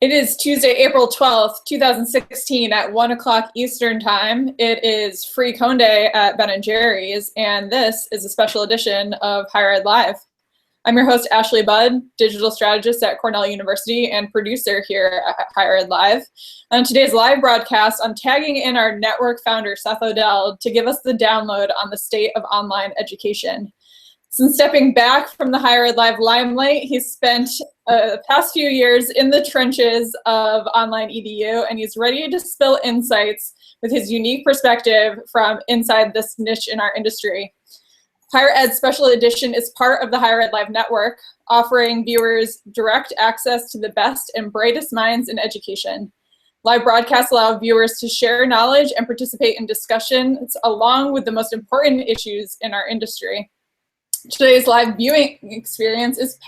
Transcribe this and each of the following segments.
It is Tuesday, April 12th, 2016 at 1 o'clock Eastern Time. It is Free Cone Day at Ben & Jerry's, and this is a special edition of Higher Ed Live. I'm your host, Ashley Budd, digital strategist at Cornell University and producer here at Higher Ed Live. On today's live broadcast, I'm tagging in our network founder, Seth Odell, to give us the download on the state of online education. Since stepping back from the Higher Ed Live limelight, he's spent the past few years in the trenches of online EDU, and he's ready to spill insights with his unique perspective from inside this niche in our industry. Higher Ed Special Edition is part of the Higher Ed Live network, offering viewers direct access to the best and brightest minds in education. Live broadcasts allow viewers to share knowledge and participate in discussions along with the most important issues in our industry. Today's live viewing experience is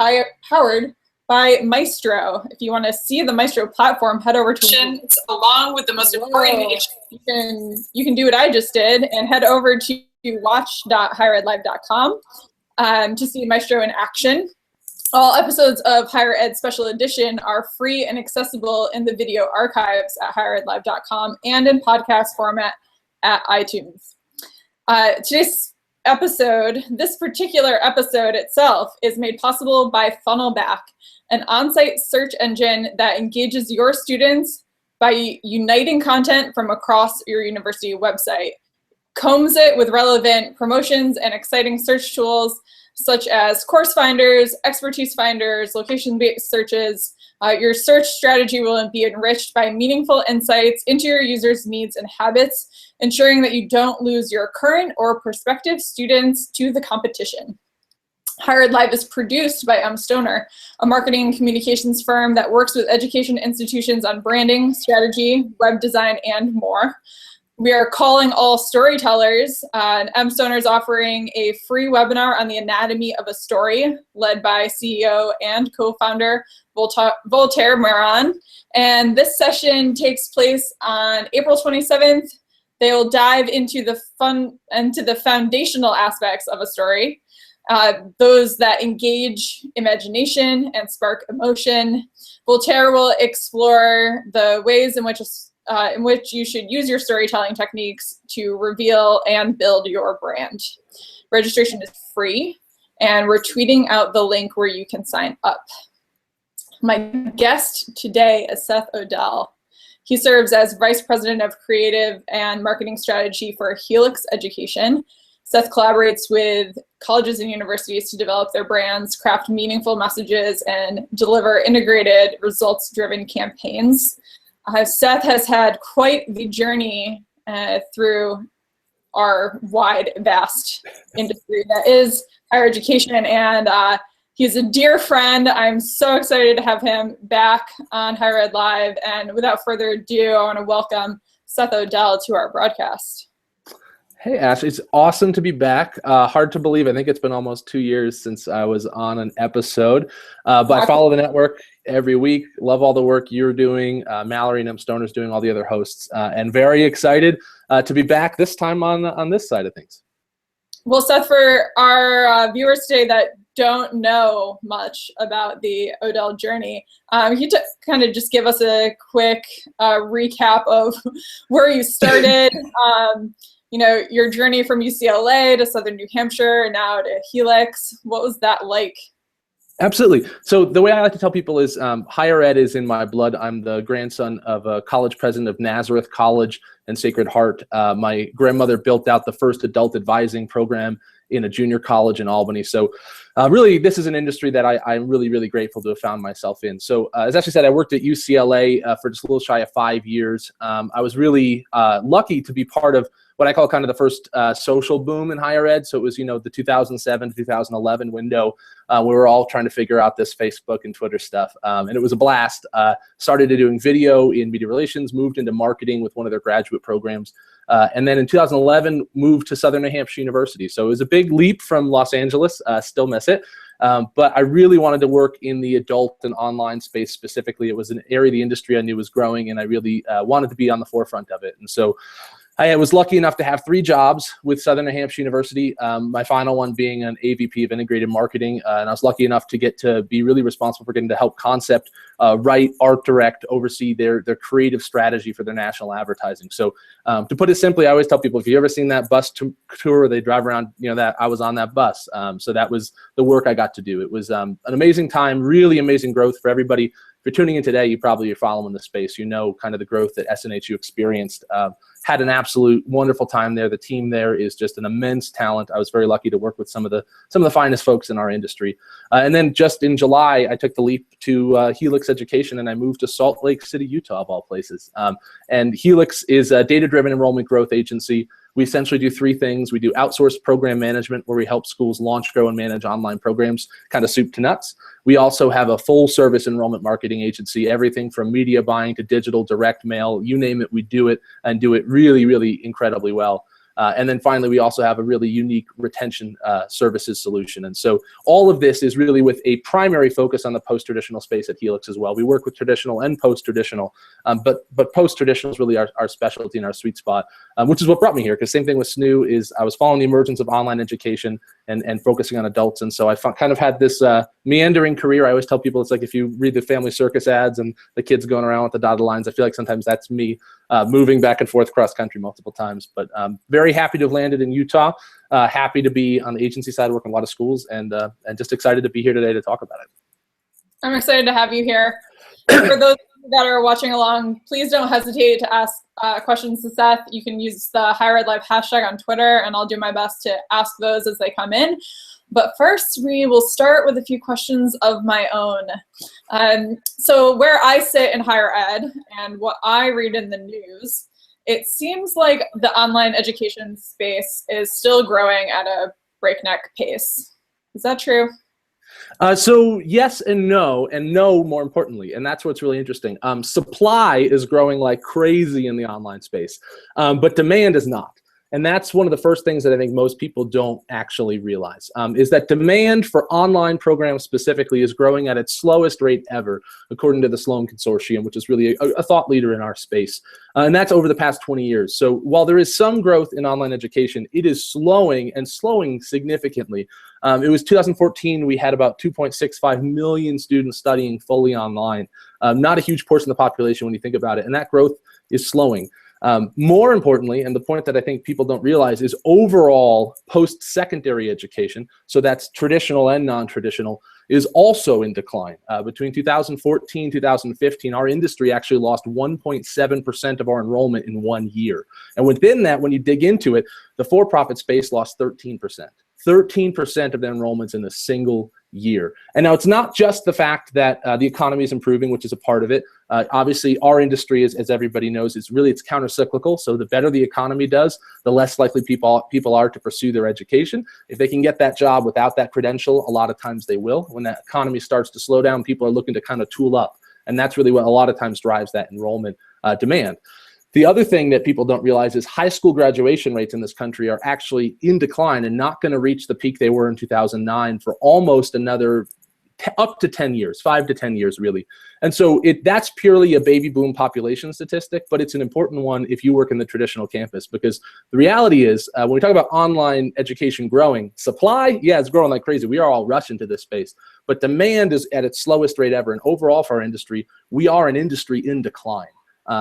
powered by Maestro. If you want to see the Maestro platform, head over to along with the most important issues. You can do what I just did and head over to watch.higheredlive.com to see Maestro in action. All episodes of Higher Ed Special Edition are free and accessible in the video archives at higheredlive.com and in podcast format at iTunes. This particular episode itself is made possible by Funnelback, an on-site search engine that engages your students by uniting content from across your university website, combs it with relevant promotions and exciting search tools such as course finders, expertise finders, location-based searches. Your search strategy will be enriched by meaningful insights into your users' needs and habits, ensuring that you don't lose your current or prospective students to the competition. Higher Ed Live is produced by Stoner, a marketing and communications firm that works with education institutions on branding, strategy, web design, and more. We are calling all storytellers, and Stoner is offering a free webinar on the anatomy of a story, led by CEO and co-founder Voltaire Moran. And this session takes place on April 27th. They will dive into the foundational aspects of a story, those that engage imagination and spark emotion. Voltaire will explore the ways in which you should use your storytelling techniques to reveal and build your brand. Registration is free, and we're tweeting out the link where you can sign up. My guest today is Seth Odell. He serves as Vice President of Creative and Marketing Strategy for Helix Education. Seth collaborates with colleges and universities to develop their brands, craft meaningful messages, and deliver integrated, results-driven campaigns. Seth has had quite the journey through our wide, vast industry that is higher education, and he's a dear friend. I'm so excited to have him back on Higher Ed Live, and without further ado, I want to welcome Seth Odell to our broadcast. Hey, Ash, it's awesome to be back. Hard to believe. I think it's been almost 2 years since I was on an episode, but I follow the network every week. Love all the work you're doing. Mallory and Stoner's doing, all the other hosts, and very excited to be back this time on this side of things. Well, Seth, for our viewers today that don't know much about the Odell Journey, you kind of just give us a quick recap of where you started, your journey from UCLA to Southern New Hampshire and now to Helix. What was that like? Absolutely. So the way I like to tell people is higher ed is in my blood. I'm the grandson of a college president of Nazareth College and Sacred Heart. My grandmother built out the first adult advising program in a junior college in Albany. So really, this is an industry that I'm really, really grateful to have found myself in. So as Ashley said, I worked at UCLA for just a little shy of 5 years. I was really lucky to be part of what I call kind of the first social boom in higher ed. So it was, the 2007 to 2011 window. We were all trying to figure out this Facebook and Twitter stuff. And it was a blast. Started doing video in media relations, moved into marketing with one of their graduate programs. And then in 2011, moved to Southern New Hampshire University. So it was a big leap from Los Angeles, still miss it. But I really wanted to work in the adult and online space specifically. It was an area of the industry I knew was growing, and I really wanted to be on the forefront of it. And so I was lucky enough to have 3 jobs with Southern New Hampshire University, my final one being an AVP of Integrated Marketing, and I was lucky enough to get to be really responsible for getting to help concept, write, art direct, oversee their creative strategy for their national advertising. So to put it simply, I always tell people, if you've ever seen that bus tour where they drive around, that I was on that bus. So that was the work I got to do. It was an amazing time, really amazing growth for everybody. If you're tuning in today, you probably are following the space. Kind of the growth that SNHU experienced. Had an absolute wonderful time there. The team there is just an immense talent. I was very lucky to work with some of the finest folks in our industry. And then just in July, I took the leap to Helix Education, and I moved to Salt Lake City, Utah, of all places. And Helix is a data-driven enrollment growth agency. We essentially do 3 things. We do outsourced program management, where we help schools launch, grow, and manage online programs, kind of soup to nuts. We also have a full-service enrollment marketing agency, everything from media buying to digital, direct mail, you name it, we do it, and do it really, really incredibly well. And then finally, we also have a really unique retention services solution. And so all of this is really with a primary focus on the post-traditional space at Helix as well. We work with traditional and post-traditional, but post-traditional is really our specialty and our sweet spot, which is what brought me here. Because same thing with SNU is I was following the emergence of online education and focusing on adults. And so I kind of had this meandering career. I always tell people it's like if you read the Family Circus ads and the kids going around with the dotted lines, I feel like sometimes that's me moving back and forth cross country multiple times. But very happy to have landed in Utah. Happy to be on the agency side, working a lot of schools, and just excited to be here today to talk about it. I'm excited to have you here. For those that are watching along, please don't hesitate to ask questions to Seth. You can use the Higher Ed Live hashtag on Twitter, and I'll do my best to ask those as they come in. But first, we will start with a few questions of my own. So where I sit in higher ed and what I read in the news, it seems like the online education space is still growing at a breakneck pace. Is that true? So yes and no more importantly, and that's what's really interesting. Supply is growing like crazy in the online space, but demand is not. And that's one of the first things that I think most people don't actually realize, is that demand for online programs specifically is growing at its slowest rate ever, according to the Sloan Consortium, which is really a thought leader in our space. And that's over the past 20 years. So while there is some growth in online education, it is slowing and slowing significantly. It was 2014, we had about 2.65 million students studying fully online. Not a huge portion of the population when you think about it, and that growth is slowing. More importantly, and the point that I think people don't realize, is overall post-secondary education, so that's traditional and non-traditional, is also in decline. Between 2014 and 2015, our industry actually lost 1.7% of our enrollment in 1 year. And within that, when you dig into it, the for-profit space lost 13%. 13% of their enrollments in a single year. And now it's not just the fact that the economy is improving, which is a part of it. Obviously, our industry, as everybody knows, it's counter-cyclical. So the better the economy does, the less likely people are to pursue their education. If they can get that job without that credential, a lot of times they will. When that economy starts to slow down, people are looking to kind of tool up. And that's really what a lot of times drives that enrollment demand. The other thing that people don't realize is high school graduation rates in this country are actually in decline and not going to reach the peak they were in 2009 for almost another up to 10 years, 5 to 10 years really. And so that's purely a baby boom population statistic, but it's an important one if you work in the traditional campus, because the reality is when we talk about online education growing, supply, yeah, it's growing like crazy. We are all rushing to this space, but demand is at its slowest rate ever. And overall for our industry, we are an industry in decline.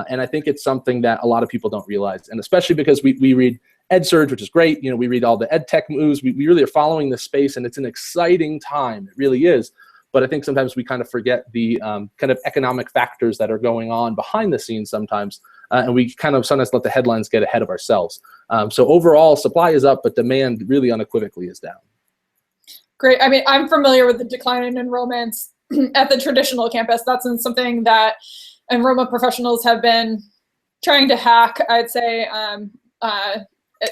And I think it's something that a lot of people don't realize, and especially because we read EdSurge, which is great. We read all the ed tech moves. We really are following this space, and it's an exciting time. It really is. But I think sometimes we kind of forget the kind of economic factors that are going on behind the scenes sometimes, and we kind of sometimes let the headlines get ahead of ourselves. So overall, supply is up, but demand really unequivocally is down. Great. I mean, I'm familiar with the decline in enrollments at the traditional campus. That's something that enrollment professionals have been trying to hack, I'd say,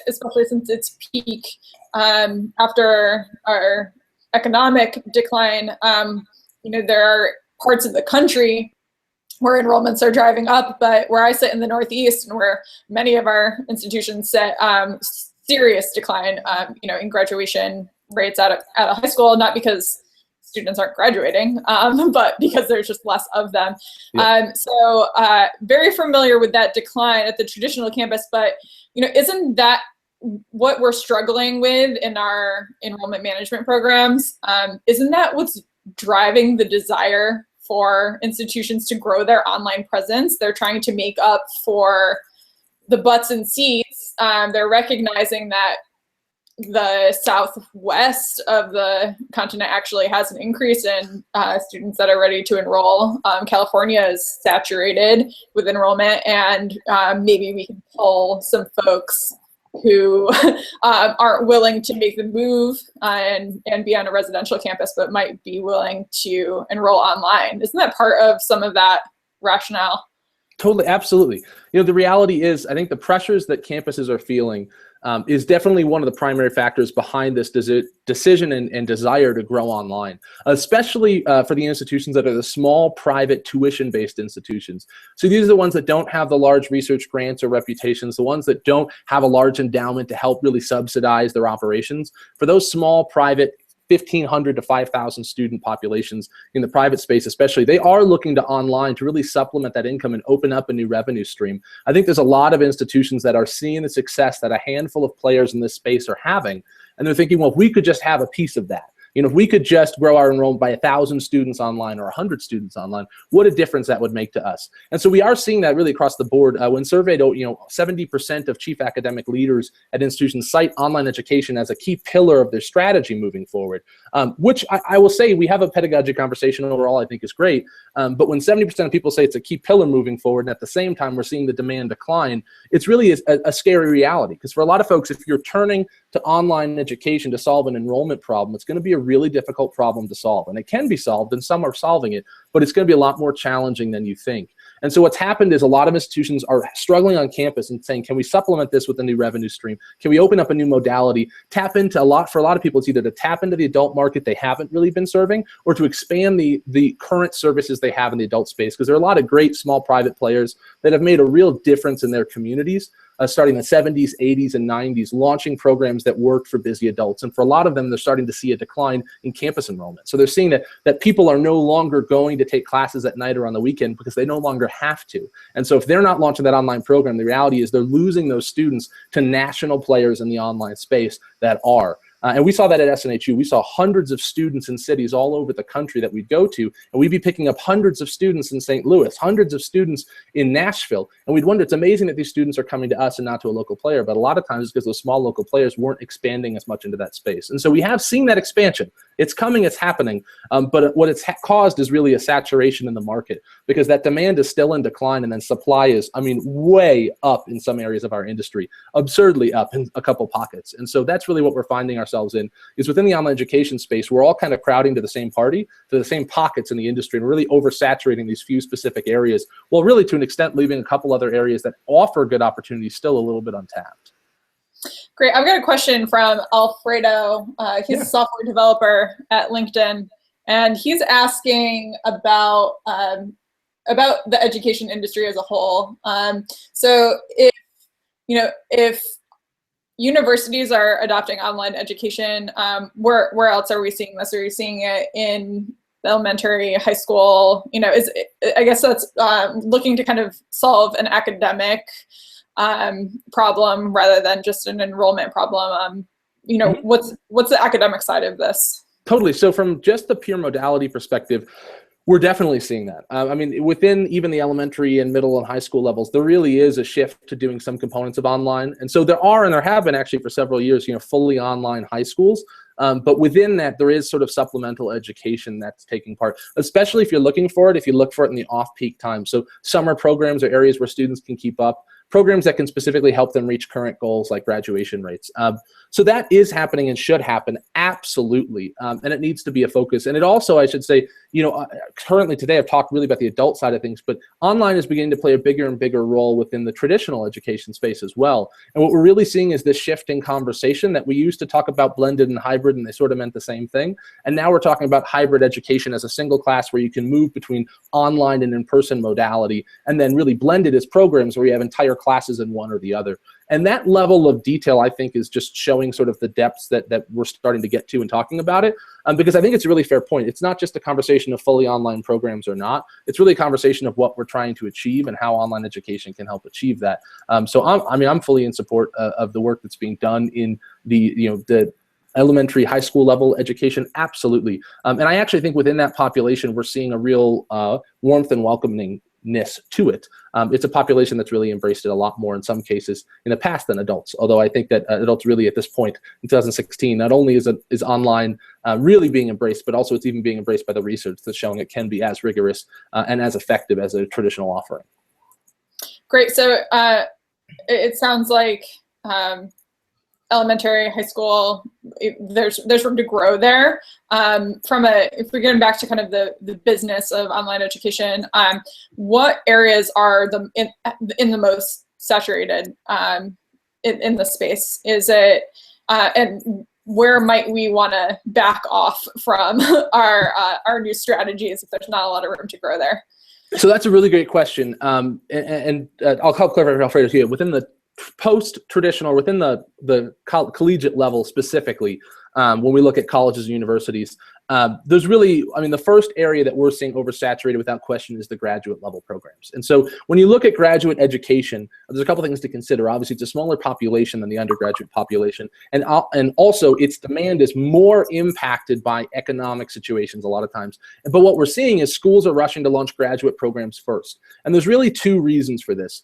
especially since its peak after our economic decline. There are parts of the country where enrollments are driving up, but where I sit in the Northeast and where many of our institutions sit, serious decline, in graduation rates at a high school, not because students aren't graduating, but because there's just less of them. Yeah. So very familiar with that decline at the traditional campus, but isn't that what we're struggling with in our enrollment management programs? Isn't that what's driving the desire for institutions to grow their online presence? They're trying to make up for the butts and seats. They're recognizing that the southwest of the continent actually has an increase in students that are ready to enroll. California is saturated with enrollment, and maybe we can pull some folks who aren't willing to make the move and be on a residential campus, but might be willing to enroll online. Isn't that part of some of that rationale? Totally, absolutely. The reality is, I think the pressures that campuses are feeling is definitely one of the primary factors behind this decision and desire to grow online, especially for the institutions that are the small, private, tuition-based institutions. So these are the ones that don't have the large research grants or reputations, the ones that don't have a large endowment to help really subsidize their operations. For those small, private, 1,500 to 5,000 student populations in the private space especially, they are looking to online to really supplement that income and open up a new revenue stream. I think there's a lot of institutions that are seeing the success that a handful of players in this space are having, and they're thinking, well, if we could just have a piece of that. If we could just grow our enrollment by 1,000 students online or 100 students online, what a difference that would make to us. And so we are seeing that really across the board. When surveyed, 70% of chief academic leaders at institutions cite online education as a key pillar of their strategy moving forward, which I will say we have a pedagogic conversation overall I think is great. But when 70% of people say it's a key pillar moving forward, and at the same time we're seeing the demand decline, it's really a scary reality. Because for a lot of folks, if you're turning to online education to solve an enrollment problem, it's going to be a really difficult problem to solve. And it can be solved, and some are solving it, but it's going to be a lot more challenging than you think. And so what's happened is a lot of institutions are struggling on campus and saying, can we supplement this with a new revenue stream? Can we open up a new modality? Tap into for a lot of people, it's either to tap into the adult market they haven't really been serving, or to expand the current services they have in the adult space. Because there are a lot of great small private players that have made a real difference in their communities. Starting in the 70s, 80s, and 90s, launching programs that worked for busy adults. And for a lot of them, they're starting to see a decline in campus enrollment. So they're seeing that people are no longer going to take classes at night or on the weekend because they no longer have to. And so if they're not launching that online program, the reality is they're losing those students to national players in the online space that are. And we saw that at SNHU. We saw hundreds of students in cities all over the country that we'd go to, and we'd be picking up hundreds of students in St. Louis, hundreds of students in Nashville, and we'd wonder, it's amazing that these students are coming to us and not to a local player, but a lot of times it's because those small local players weren't expanding as much into that space. And so we have seen that expansion. It's coming, it's happening, but what it's caused is really a saturation in the market, because that demand is still in decline, and then supply is, way up in some areas of our industry, absurdly up in a couple pockets. And so that's really what we're finding ourselves in, is within the online education space, we're all kind of crowding to the same party, to the same pockets in the industry, and really oversaturating these few specific areas, while really to an extent leaving a couple other areas that offer good opportunities still a little bit untapped. Great. I've got a question from Alfredo. He's a software developer at LinkedIn, and he's asking about the education industry as a whole. So if universities are adopting online education, where else are we seeing this? Are you seeing it in elementary, high school? I guess that's looking to kind of solve an academic problem rather than just an enrollment problem. What's the academic side of this? Totally. So from just the pure modality perspective, we're definitely seeing that. Within even the elementary and middle and high school levels, there really is a shift to doing some components of online. And so there have been actually for several years, fully online high schools. But within that, there is sort of supplemental education that's taking part, especially if you're looking for it, if you look for it in the off-peak time. So summer programs are areas where students can keep up, programs that can specifically help them reach current goals like graduation rates. So that is happening and should happen, absolutely. And it needs to be a focus. And it also, I should say, currently today I've talked really about the adult side of things, but online is beginning to play a bigger and bigger role within the traditional education space as well. And what we're really seeing is this shift in conversation that we used to talk about blended and hybrid, and they sort of meant the same thing. And now we're talking about hybrid education as a single class where you can move between online and in-person modality, and then really blended as programs where you have entire higher classes in one or the other. And that level of detail, I think, is just showing sort of the depths that we're starting to get to and talking about it, because I think it's a really fair point. It's not just a conversation of fully online programs or not. It's really a conversation of what we're trying to achieve and how online education can help achieve that. So I'm fully in support of the work that's being done in the elementary, high school level education, absolutely. And I actually think within that population, we're seeing a real warmth and welcomingness to it. It's a population that's really embraced it a lot more in some cases in the past than adults. Although I think that adults really at this point in 2016, not only is online really being embraced, but also it's even being embraced by the research that's showing it can be as rigorous and as effective as a traditional offering. Great. So it sounds like elementary, high school, there's room to grow there. If we're getting back to kind of the business of online education, what areas are in the most saturated in the space? Is it, and where might we want to back off from our new strategies if there's not a lot of room to grow there? So that's a really great question. And I'll help clarify Alfredo here. Within the post-traditional, within the collegiate level specifically, when we look at colleges and universities, there's really, the first area that we're seeing oversaturated without question is the graduate level programs. And so when you look at graduate education, there's a couple things to consider. Obviously, it's a smaller population than the undergraduate population. And also its demand is more impacted by economic situations a lot of times. But what we're seeing is schools are rushing to launch graduate programs first. And there's really two reasons for this.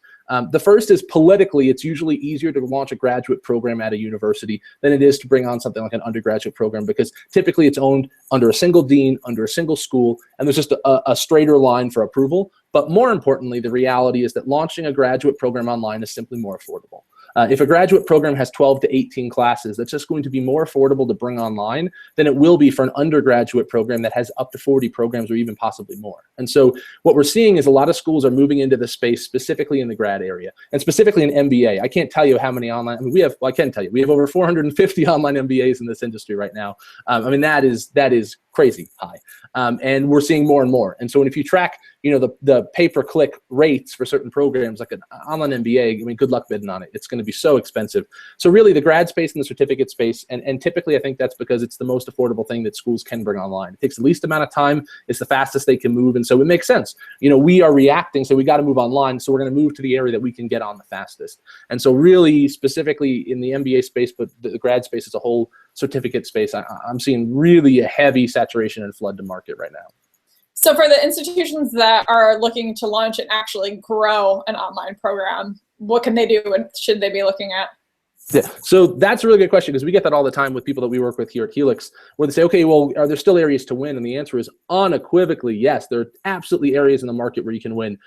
The first is politically, it's usually easier to launch a graduate program at a university than it is to bring on something like an undergraduate program, because typically it's owned under a single dean, under a single school, and there's just a straighter line for approval. But more importantly, the reality is that launching a graduate program online is simply more affordable. If a graduate program has 12 to 18 classes, that's just going to be more affordable to bring online than it will be for an undergraduate program that has up to 40 programs or even possibly more. And so what we're seeing is a lot of schools are moving into this space, specifically in the grad area, and specifically in MBA. I can't tell you how many online, I can tell you, we have over 450 online MBAs in this industry right now. That is crazy high. And we're seeing more and more. And so if you track, the pay-per-click rates for certain programs like an online MBA, good luck bidding on it. It's going to be so expensive. So really the grad space and the certificate space, and typically I think that's because it's the most affordable thing that schools can bring online. It takes the least amount of time. It's the fastest they can move. And so it makes sense. We are reacting, so we got to move online. So we're going to move to the area that we can get on the fastest. And so really specifically in the MBA space, but the grad space as a whole, certificate space, I'm seeing really a heavy saturation and flood to market right now. So for the institutions that are looking to launch and actually grow an online program, what can they do and should they be looking at? Yeah, so that's a really good question, because we get that all the time with people that we work with here at Helix, where they say, okay, well, are there still areas to win? And the answer is unequivocally yes. There are absolutely areas in the market where you can win.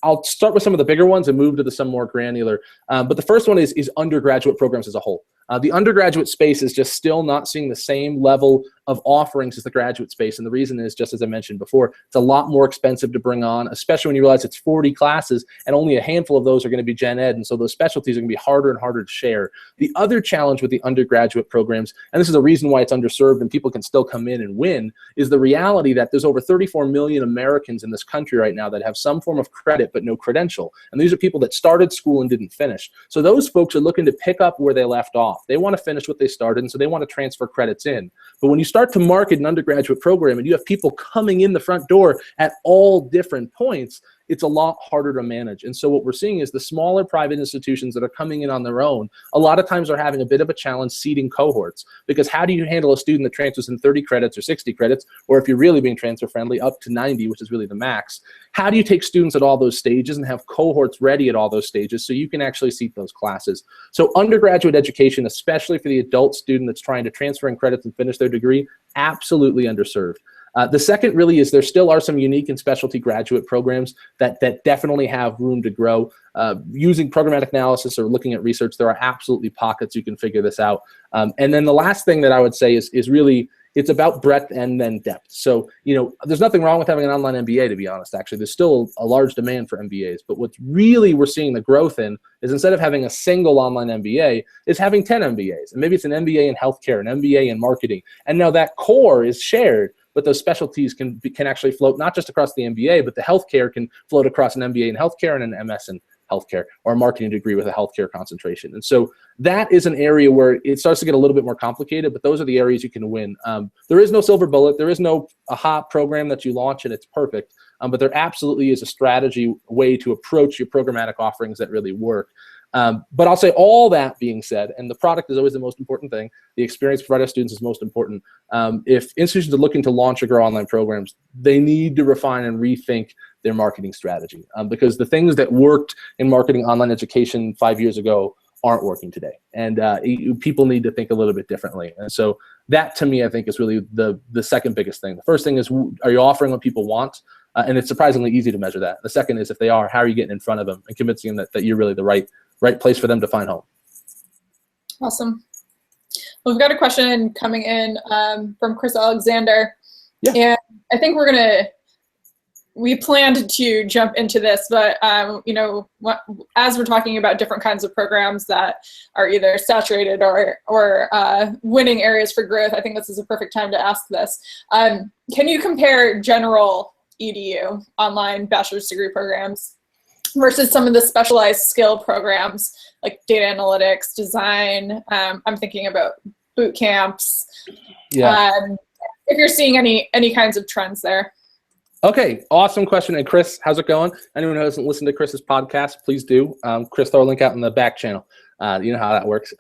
I'll start with some of the bigger ones and move to some more granular. But the first one is undergraduate programs as a whole. The undergraduate space is just still not seeing the same level of offerings as the graduate space. And the reason is, just as I mentioned before, it's a lot more expensive to bring on, especially when you realize it's 40 classes and only a handful of those are going to be gen ed. And so those specialties are going to be harder and harder to share. The other challenge with the undergraduate programs, and this is the reason why it's underserved and people can still come in and win, is the reality that there's over 34 million Americans in this country right now that have some form of credit but no credential. And these are people that started school and didn't finish. So those folks are looking to pick up where they left off. They want to finish what they started, and so they want to transfer credits in. But when you start to market an undergraduate program and you have people coming in the front door at all different points, it's a lot harder to manage. And so what we're seeing is the smaller private institutions that are coming in on their own, a lot of times are having a bit of a challenge seeding cohorts, because how do you handle a student that transfers in 30 credits or 60 credits, or if you're really being transfer friendly, up to 90, which is really the max? How do you take students at all those stages and have cohorts ready at all those stages so you can actually seat those classes? So undergraduate education, especially for the adult student that's trying to transfer in credits and finish their degree, absolutely underserved. The second really is there still are some unique and specialty graduate programs that definitely have room to grow. Using programmatic analysis or looking at research, there are absolutely pockets you can figure this out. And then the last thing that I would say is really, it's about breadth and then depth. So, there's nothing wrong with having an online MBA, to be honest, actually. There's still a large demand for MBAs. But what's really we're seeing the growth in is, instead of having a single online MBA, is having 10 MBAs. And maybe it's an MBA in healthcare, an MBA in marketing. And now that core is shared, but those specialties can actually float not just across the MBA, but the healthcare can float across an MBA in healthcare and an MS in healthcare, or a marketing degree with a healthcare concentration. And so that is an area where it starts to get a little bit more complicated, but those are the areas you can win. There is no silver bullet. There is no aha program that you launch and it's perfect, but there absolutely is a strategy way to approach your programmatic offerings that really work. But I'll say, all that being said, and the product is always the most important thing, the experience provided to students is most important. If institutions are looking to launch or grow online programs, they need to refine and rethink their marketing strategy, because the things that worked in marketing online education 5 years ago aren't working today. And people need to think a little bit differently. And so that, to me, I think is really the second biggest thing. The first thing is, are you offering what people want? And it's surprisingly easy to measure that. The second is, if they are, how are you getting in front of them and convincing them that you're really the right place for them to find home? Awesome. Well, we've got a question coming in from Chris Alexander. Yeah. And I think we planned to jump into this, but as we're talking about different kinds of programs that are either saturated or winning areas for growth, I think this is a perfect time to ask this. Can you compare general EDU, online bachelor's degree programs, versus some of the specialized skill programs like data analytics, design? I'm thinking about boot camps. Yeah. If you're seeing any kinds of trends there. Okay, awesome question. And Chris, how's it going? Anyone who hasn't listened to Chris's podcast, please do. Chris, throw a link out in the back channel. You know how that works.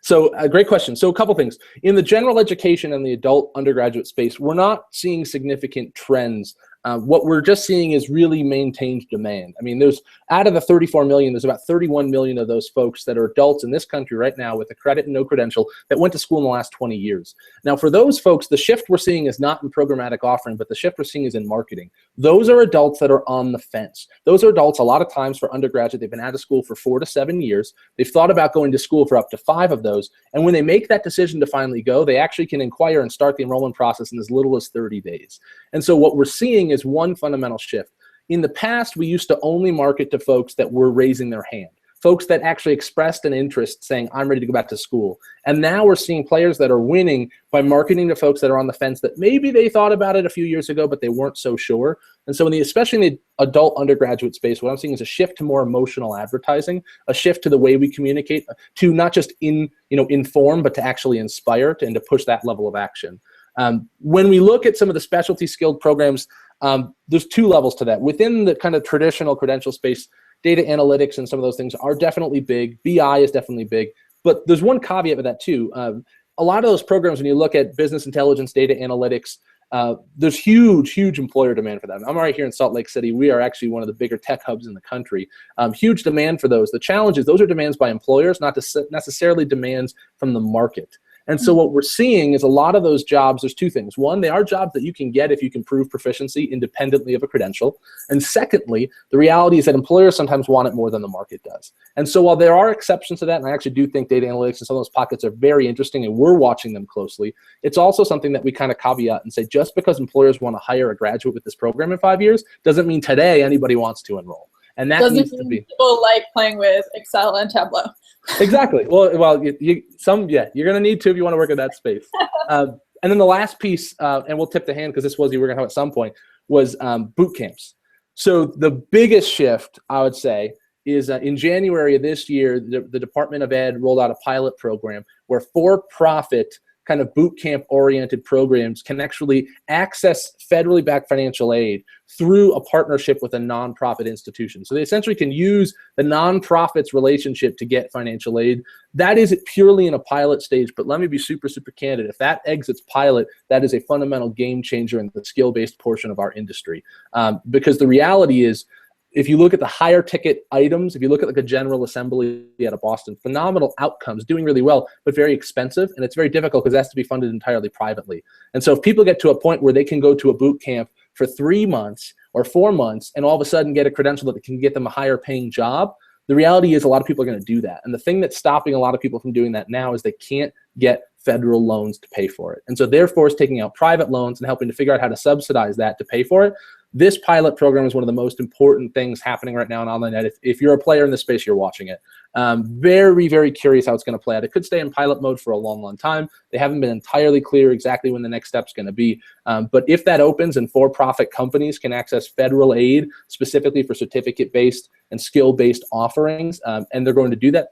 So a great question. So a couple things. In the general education and the adult undergraduate space, we're not seeing significant trends. What we're just seeing is really maintained demand. I mean, out of the 34 million, there's about 31 million of those folks that are adults in this country right now with a credit and no credential that went to school in the last 20 years. Now, for those folks, the shift we're seeing is not in programmatic offering, but the shift we're seeing is in marketing. Those are adults that are on the fence. Those are adults, a lot of times for undergraduate, they've been out of school for 4 to 7 years. They've thought about going to school for up to 5 of those. And when they make that decision to finally go, they actually can inquire and start the enrollment process in as little as 30 days. And so what we're seeing is one fundamental shift. In the past, we used to only market to folks that were raising their hand, folks that actually expressed an interest saying, I'm ready to go back to school. And now we're seeing players that are winning by marketing to folks that are on the fence that maybe they thought about it a few years ago, but they weren't so sure. And so especially in the adult undergraduate space, what I'm seeing is a shift to more emotional advertising, a shift to the way we communicate, to not just inform, but to actually inspire and to push that level of action. When we look at some of the specialty skilled programs, there's 2 levels to that. Within the kind of traditional credential space, data analytics and some of those things are definitely big. BI is definitely big. But there's one caveat with that too. A lot of those programs, when you look at business intelligence, data analytics, there's huge employer demand for them. I'm right here in Salt Lake City. We are actually one of the bigger tech hubs in the country. Huge demand for those. The challenge is those are demands by employers, not necessarily demands from the market. And so what we're seeing is a lot of those jobs, there's 2 things. One, they are jobs that you can get if you can prove proficiency independently of a credential. And secondly, the reality is that employers sometimes want it more than the market does. And so while there are exceptions to that, and I actually do think data analytics and some of those pockets are very interesting and we're watching them closely, it's also something that we kind of caveat and say, just because employers want to hire a graduate with this program in 5 years, doesn't mean today anybody wants to enroll. And that needs to be. People like playing with Excel and Tableau. Exactly. Well, you're going to need to if you want to work in that space. And then the last piece, and we'll tip the hand because this was you were going to have at some point, was boot camps. So the biggest shift, I would say, is in January of this year, the Department of Ed rolled out a pilot program where for-profit kind of boot camp oriented programs can actually access federally backed financial aid through a partnership with a nonprofit institution. So they essentially can use the nonprofit's relationship to get financial aid. That is purely in a pilot stage, but let me be super candid. If that exits pilot, that is a fundamental game changer in the skill-based portion of our industry. Because the reality is, if you look at the higher ticket items, if you look at like a General Assembly out of Boston, phenomenal outcomes, doing really well, but very expensive. And it's very difficult because it has to be funded entirely privately. And so if people get to a point where they can go to a boot camp for 3 months or 4 months and all of a sudden get a credential that can get them a higher paying job, the reality is a lot of people are going to do that. And the thing that's stopping a lot of people from doing that now is they can't get federal loans to pay for it. And so therefore it's taking out private loans and helping to figure out how to subsidize that to pay for it. This pilot program is one of the most important things happening right now in online ed. If you're a player in this space, you're watching it. Very, very curious how it's going to play out. It could stay in pilot mode for a long, long time. They haven't been entirely clear exactly when the next step's going to be. But if that opens and for-profit companies can access federal aid specifically for certificate-based and skill-based offerings, and they're going to do that,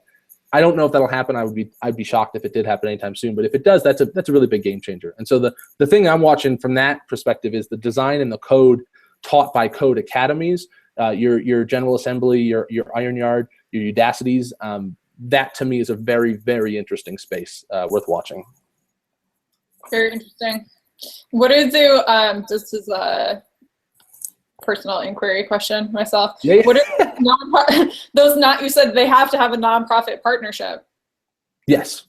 I don't know if that'll happen. I'd be shocked if it did happen anytime soon. But if it does, that's a really big game changer. And so the thing I'm watching from that perspective is the design and the code taught by code academies, your General Assembly, your Iron Yard, your Udacities. That to me is a very, very interesting space worth watching. Very interesting. What is the this is a personal inquiry question myself. Yeah. What are those you said they have to have a nonprofit partnership? Yes.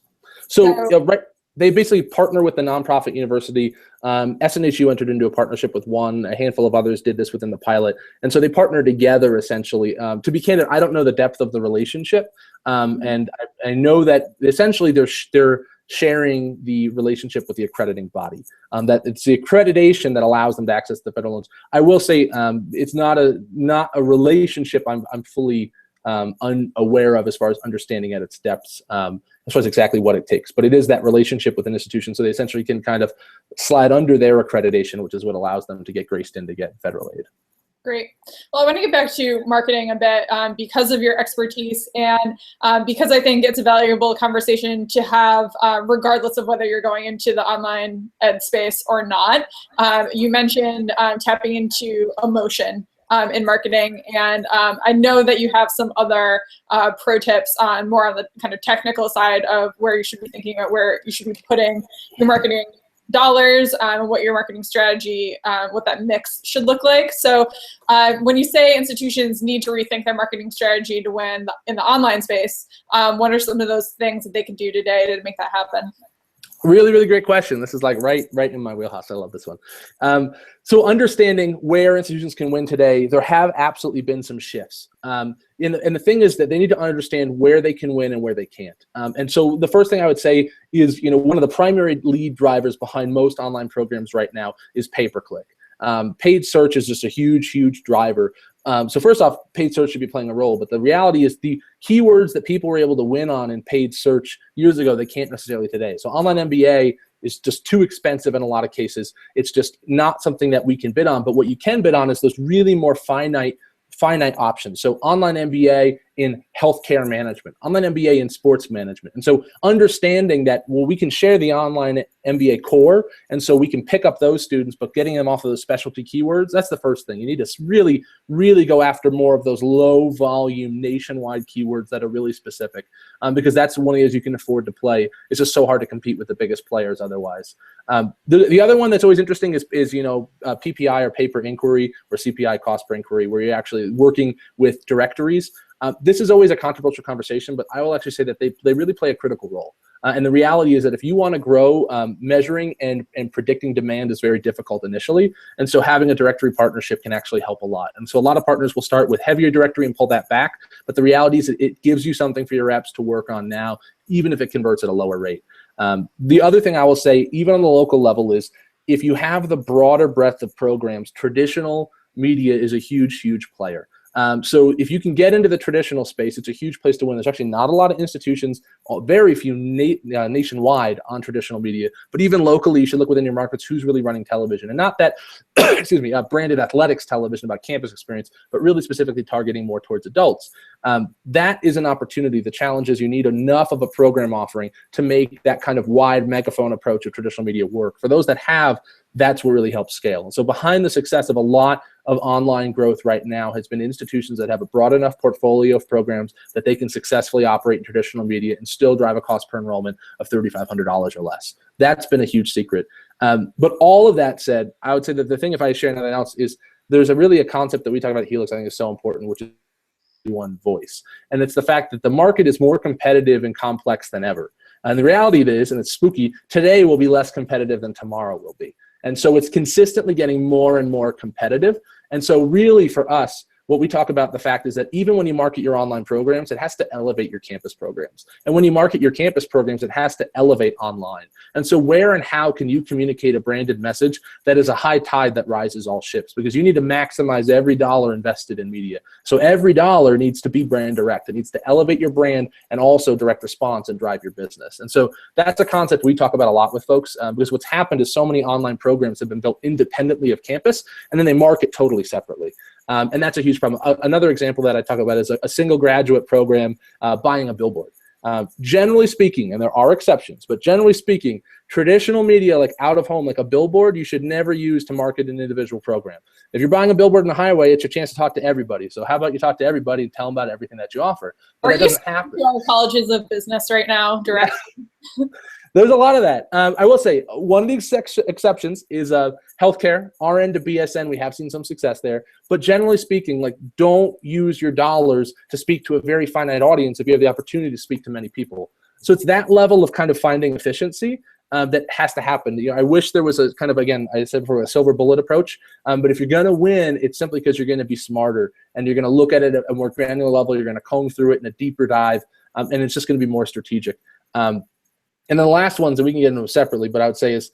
So right, they basically partner with the nonprofit university. SNHU entered into a partnership with one. A handful of others did this within the pilot. And so they partner together essentially. To be candid, I don't know the depth of the relationship. And I know that essentially they're sharing the relationship with the accrediting body. That it's the accreditation that allows them to access the federal loans. I will say it's not a relationship I'm fully unaware of as far as understanding at its depths, as far as exactly what it takes. But it is that relationship with an institution, so they essentially can kind of slide under their accreditation, which is what allows them to get graced in to get federal aid. Great. Well, I want to get back to marketing a bit because of your expertise and because I think it's a valuable conversation to have regardless of whether you're going into the online ed space or not. You mentioned tapping into emotion in marketing, and I know that you have some other pro tips on more on the kind of technical side of where you should be thinking about where you should be putting your marketing dollars, what your marketing strategy, what that mix should look like. So when you say institutions need to rethink their marketing strategy to win in the online space, what are some of those things that they can do today to make that happen? Really, really great question. This is like right in my wheelhouse. I love this one. So understanding where institutions can win today, there have absolutely been some shifts. And the thing is that they need to understand where they can win and where they can't. And so the first thing I would say is, one of the primary lead drivers behind most online programs right now is pay-per-click. Paid search is just a huge, huge driver. So first off, paid search should be playing a role, but the reality is the keywords that people were able to win on in paid search years ago, they can't necessarily today. So online MBA is just too expensive in a lot of cases. It's just not something that we can bid on, but what you can bid on is those really more finite options. So online MBA in healthcare management, online MBA in sports management. And so understanding that, well, we can share the online MBA core, and so we can pick up those students, but getting them off of those specialty keywords, that's the first thing. You need to really, really go after more of those low volume nationwide keywords that are really specific, because that's one of the areas you can afford to play. It's just so hard to compete with the biggest players otherwise. The other one that's always interesting is PPI or pay per inquiry or CPI, cost per inquiry, where you're actually working with directories. This is always a controversial conversation, but I will actually say that they really play a critical role. And the reality is that if you want to grow, measuring and predicting demand is very difficult initially. And so having a directory partnership can actually help a lot. And so a lot of partners will start with heavier directory and pull that back. But the reality is that it gives you something for your reps to work on now, even if it converts at a lower rate. The other thing I will say, even on the local level, is if you have the broader breadth of programs, traditional media is a huge, huge player. So if you can get into the traditional space, it's a huge place to win. There's actually not a lot of institutions, very few nationwide on traditional media, but even locally, you should look within your markets who's really running television. And not that, excuse me, branded athletics television about campus experience, but really specifically targeting more towards adults. That is an opportunity. The challenge is you need enough of a program offering to make that kind of wide megaphone approach of traditional media work. For those that have, that's what really helps scale. And so behind the success of a lot of online growth right now has been institutions that have a broad enough portfolio of programs that they can successfully operate in traditional media and still drive a cost per enrollment of $3,500 or less. That's been a huge secret. But all of that said, I would say that the thing, if I share anything else, is there's really a concept that we talk about at Helix I think is so important, which is one voice. And it's the fact that the market is more competitive and complex than ever. And the reality is, and it's spooky, today will be less competitive than tomorrow will be. And so it's consistently getting more and more competitive. And so really for us, what we talk about, the fact is that even when you market your online programs, it has to elevate your campus programs. And when you market your campus programs, it has to elevate online. And so where and how can you communicate a branded message that is a high tide that rises all ships? Because you need to maximize every dollar invested in media. So every dollar needs to be brand direct. It needs to elevate your brand and also direct response and drive your business. And so that's a concept we talk about a lot with folks, because what's happened is so many online programs have been built independently of campus, and then they market totally separately. And that's a huge problem. Another example that I talk about is a single graduate program buying a billboard. Generally speaking, and there are exceptions, but generally speaking, traditional media like out of home, like a billboard, you should never use to market an individual program. If you're buying a billboard in the highway, it's your chance to talk to everybody. So how about you talk to everybody and tell them about everything that you offer? But that doesn't happen. Colleges of business right now, direct. There's a lot of that. I will say one of the exceptions is healthcare, RN to BSN. We have seen some success there, but generally speaking, like, don't use your dollars to speak to a very finite audience if you have the opportunity to speak to many people. So it's that level of kind of finding efficiency that has to happen. You know, I wish there was a kind of, again, I said before, a silver bullet approach. But if you're going to win, it's simply because you're going to be smarter and you're going to look at it at a more granular level. You're going to comb through it in a deeper dive, and it's just going to be more strategic. And then the last ones that we can get into separately, but I would say is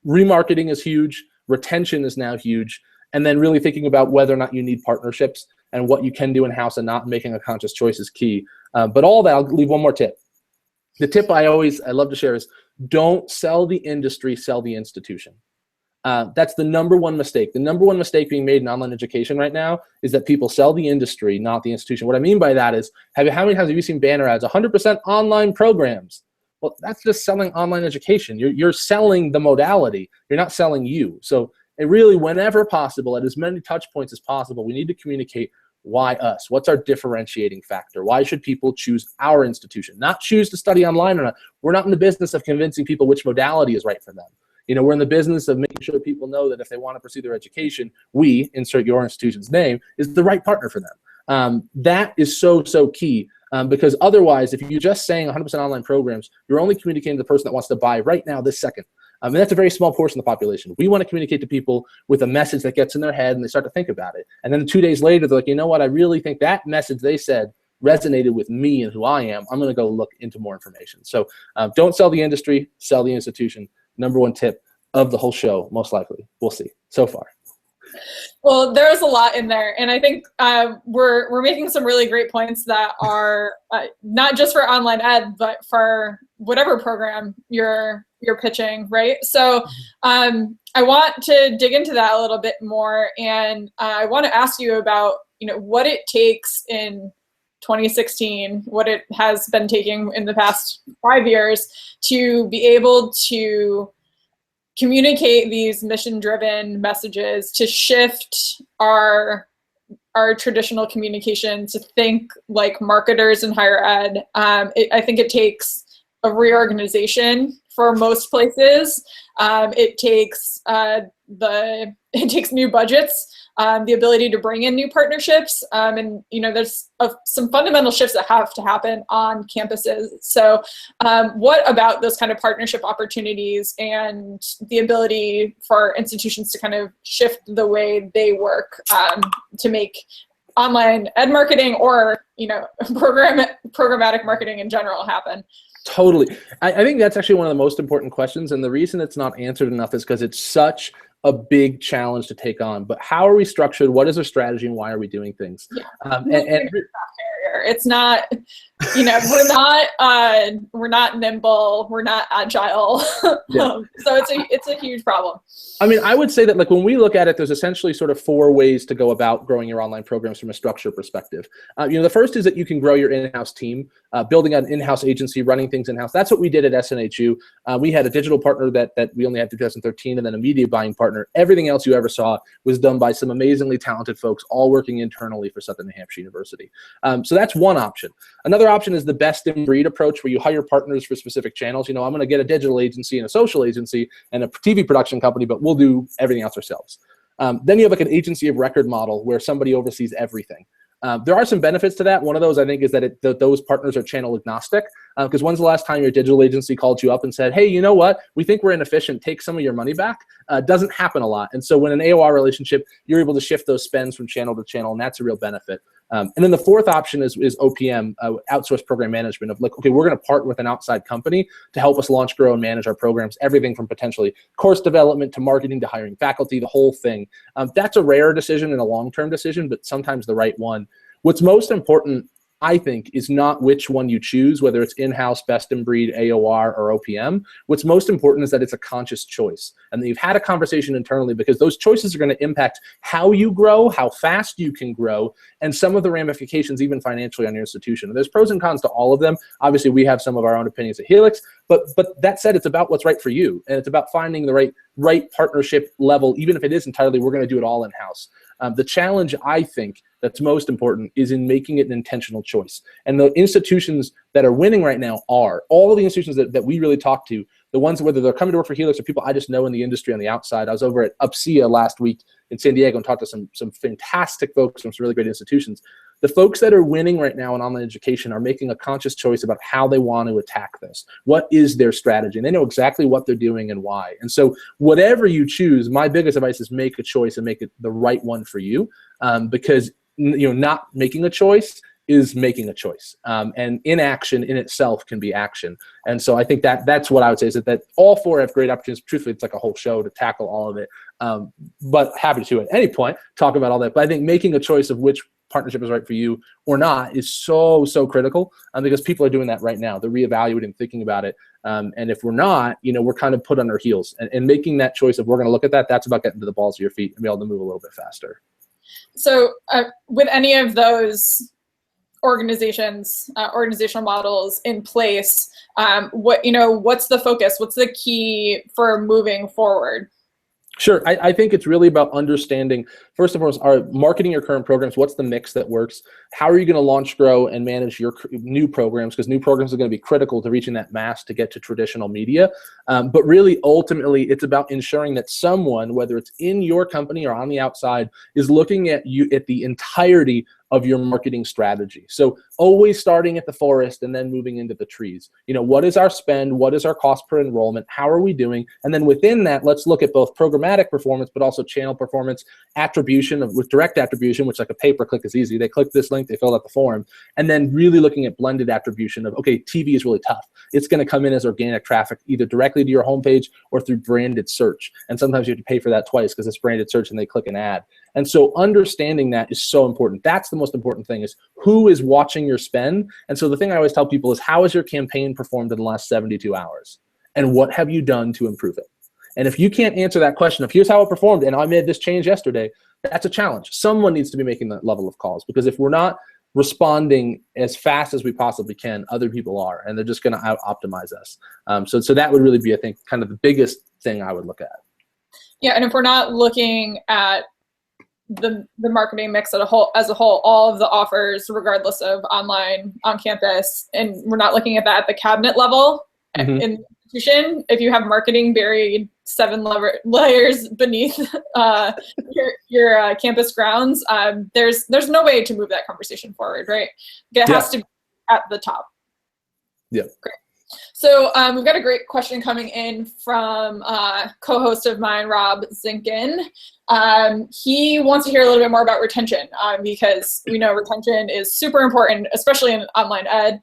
remarketing is huge, retention is now huge, and then really thinking about whether or not you need partnerships and what you can do in-house and not making a conscious choice is key. But all that, I'll leave one more tip. The tip I love to share is don't sell the industry, sell the institution. That's the number one mistake. The number one mistake being made in online education right now is that people sell the industry, not the institution. What I mean by that is, how many times have you seen banner ads, 100% online programs? Well, that's just selling online education. You're selling the modality. You're not selling you. So it really, whenever possible, at as many touch points as possible, we need to communicate why us. What's our differentiating factor? Why should people choose our institution? Not choose to study online or not. We're not in the business of convincing people which modality is right for them. You know, we're in the business of making sure people know that if they want to pursue their education, we, insert your institution's name, is the right partner for them. That is so key. Because otherwise, if you're just saying 100% online programs, you're only communicating to the person that wants to buy right now, this second. And that's a very small portion of the population. We want to communicate to people with a message that gets in their head and they start to think about it. And then 2 days later, they're like, you know what? I really think that message they said resonated with me and who I am. I'm going to go look into more information. So don't sell the industry, sell the institution. Number one tip of the whole show, most likely. We'll see so far. Well, there's a lot in there, and I think we're making some really great points that are not just for online ed, but for whatever program you're pitching, right? So I want to dig into that a little bit more, and I want to ask you about, you know, what it takes in 2016, what it has been taking in the past 5 years to be able to communicate these mission-driven messages, to shift our traditional communication to think like marketers in higher ed. I think it takes a reorganization for most places. It takes new budgets, the ability to bring in new partnerships, and you know, there's some fundamental shifts that have to happen on campuses. So what about those kind of partnership opportunities and the ability for institutions to kind of shift the way they work to make online ed marketing, or, you know, programmatic marketing in general happen? Totally. I think that's actually one of the most important questions, and the reason it's not answered enough is because it's such a big challenge to take on. But how are we structured? What is our strategy, and why are we doing things? Yeah. It's not, you know, we're not nimble, we're not agile. Yeah. So it's a huge problem. I mean, I would say that, like, when we look at it, there's essentially sort of 4 ways to go about growing your online programs from a structure perspective. You know, the first is that you can grow your in-house team, building an in-house agency, running things in-house. That's what we did at SNHU. We had a digital partner that we only had 2013, and then a media buying partner. Everything else you ever saw was done by some amazingly talented folks, all working internally for Southern New Hampshire University. So that's one option. Another option is the best in breed approach, where you hire partners for specific channels. You know, I'm going to get a digital agency and a social agency and a TV production company, but we'll do everything else ourselves. Then you have like an agency of record model where somebody oversees everything. There are some benefits to that. One of those, I think, is that those partners are channel agnostic. Because when's the last time your digital agency called you up and said, hey, you know what? We think we're inefficient. Take some of your money back. Doesn't happen a lot. And so when an AOR relationship, you're able to shift those spends from channel to channel, and that's a real benefit. And then the fourth option is OPM, outsourced program management, of like, okay, we're going to partner with an outside company to help us launch, grow, and manage our programs, everything from potentially course development to marketing to hiring faculty, the whole thing. That's a rare decision and a long-term decision, but sometimes the right one. What's most important, I think, is not which one you choose, whether it's in-house, best-in-breed, AOR, or OPM. What's most important is that it's a conscious choice, and that you've had a conversation internally, because those choices are going to impact how you grow, how fast you can grow, and some of the ramifications even financially on your institution. And there's pros and cons to all of them. Obviously, we have some of our own opinions at Helix, but that said, it's about what's right for you, and it's about finding the right partnership level, even if it is entirely, we're going to do it all in-house. The challenge, I think, that's most important is in making it an intentional choice. And the institutions that are winning right now are all of the institutions that we really talk to, the ones whether they're coming to work for Helix or people I just know in the industry on the outside. I was over at UPSIA last week in San Diego and talked to some fantastic folks from some really great institutions. The folks that are winning right now in online education are making a conscious choice about how they want to attack this. What is their strategy? And they know exactly what they're doing and why. And so whatever you choose, my biggest advice is make a choice and make it the right one for you, because not making a choice is making a choice. And inaction in itself can be action. And so I think that's what I would say, is that all four have great opportunities. Truthfully, it's like a whole show to tackle all of it. But happy to, at any point, talk about all that. But I think making a choice of which partnership is right for you or not is so critical, because people are doing that right now. They're reevaluating, thinking about it. And if we're not, we're kind of put on our heels. And making that choice of we're going to look at that, that's about getting to the balls of your feet and be able to move a little bit faster. So with any of those organizations, organizational models in place, what's the focus? What's the key for moving forward? Sure. I think it's really about understanding, first and foremost, marketing your current programs. What's the mix that works? How are you going to launch, grow, and manage your new programs? Because new programs are going to be critical to reaching that mass to get to traditional media. But really, ultimately, it's about ensuring that someone, whether it's in your company or on the outside, is looking at you at the entirety of your marketing strategy. So always starting at the forest and then moving into the trees. What is our spend? What is our cost per enrollment? How are we doing? And then within that, let's look at both programmatic performance, but also channel performance, attribution with direct attribution, which like a pay-per-click is easy. They click this link, they fill out the form. And then really looking at blended attribution of, okay, TV is really tough. It's going to come in as organic traffic, either directly to your homepage or through branded search. And sometimes you have to pay for that twice because it's branded search and they click an ad. And so understanding that is so important. That's the most important thing, is who is watching your spend. And so the thing I always tell people is, how has your campaign performed in the last 72 hours? And what have you done to improve it? And if you can't answer that question of here's how it performed and I made this change yesterday, that's a challenge. Someone needs to be making that level of calls, because if we're not responding as fast as we possibly can, other people are, and they're just going to out-optimize us. So that would really be, I think, kind of the biggest thing I would look at. Yeah, and if we're not looking at the marketing mix as a whole, all of the offers, regardless of online, on campus, and we're not looking at that at the cabinet level in the institution, if you have marketing buried 7 layers beneath your campus grounds, there's no way to move that conversation forward, right? It has to be at the top. Yeah. Great. So we've got a great question coming in from co-host of mine, Rob Zinkin. He wants to hear a little bit more about retention, because we know retention is super important, especially in online ed.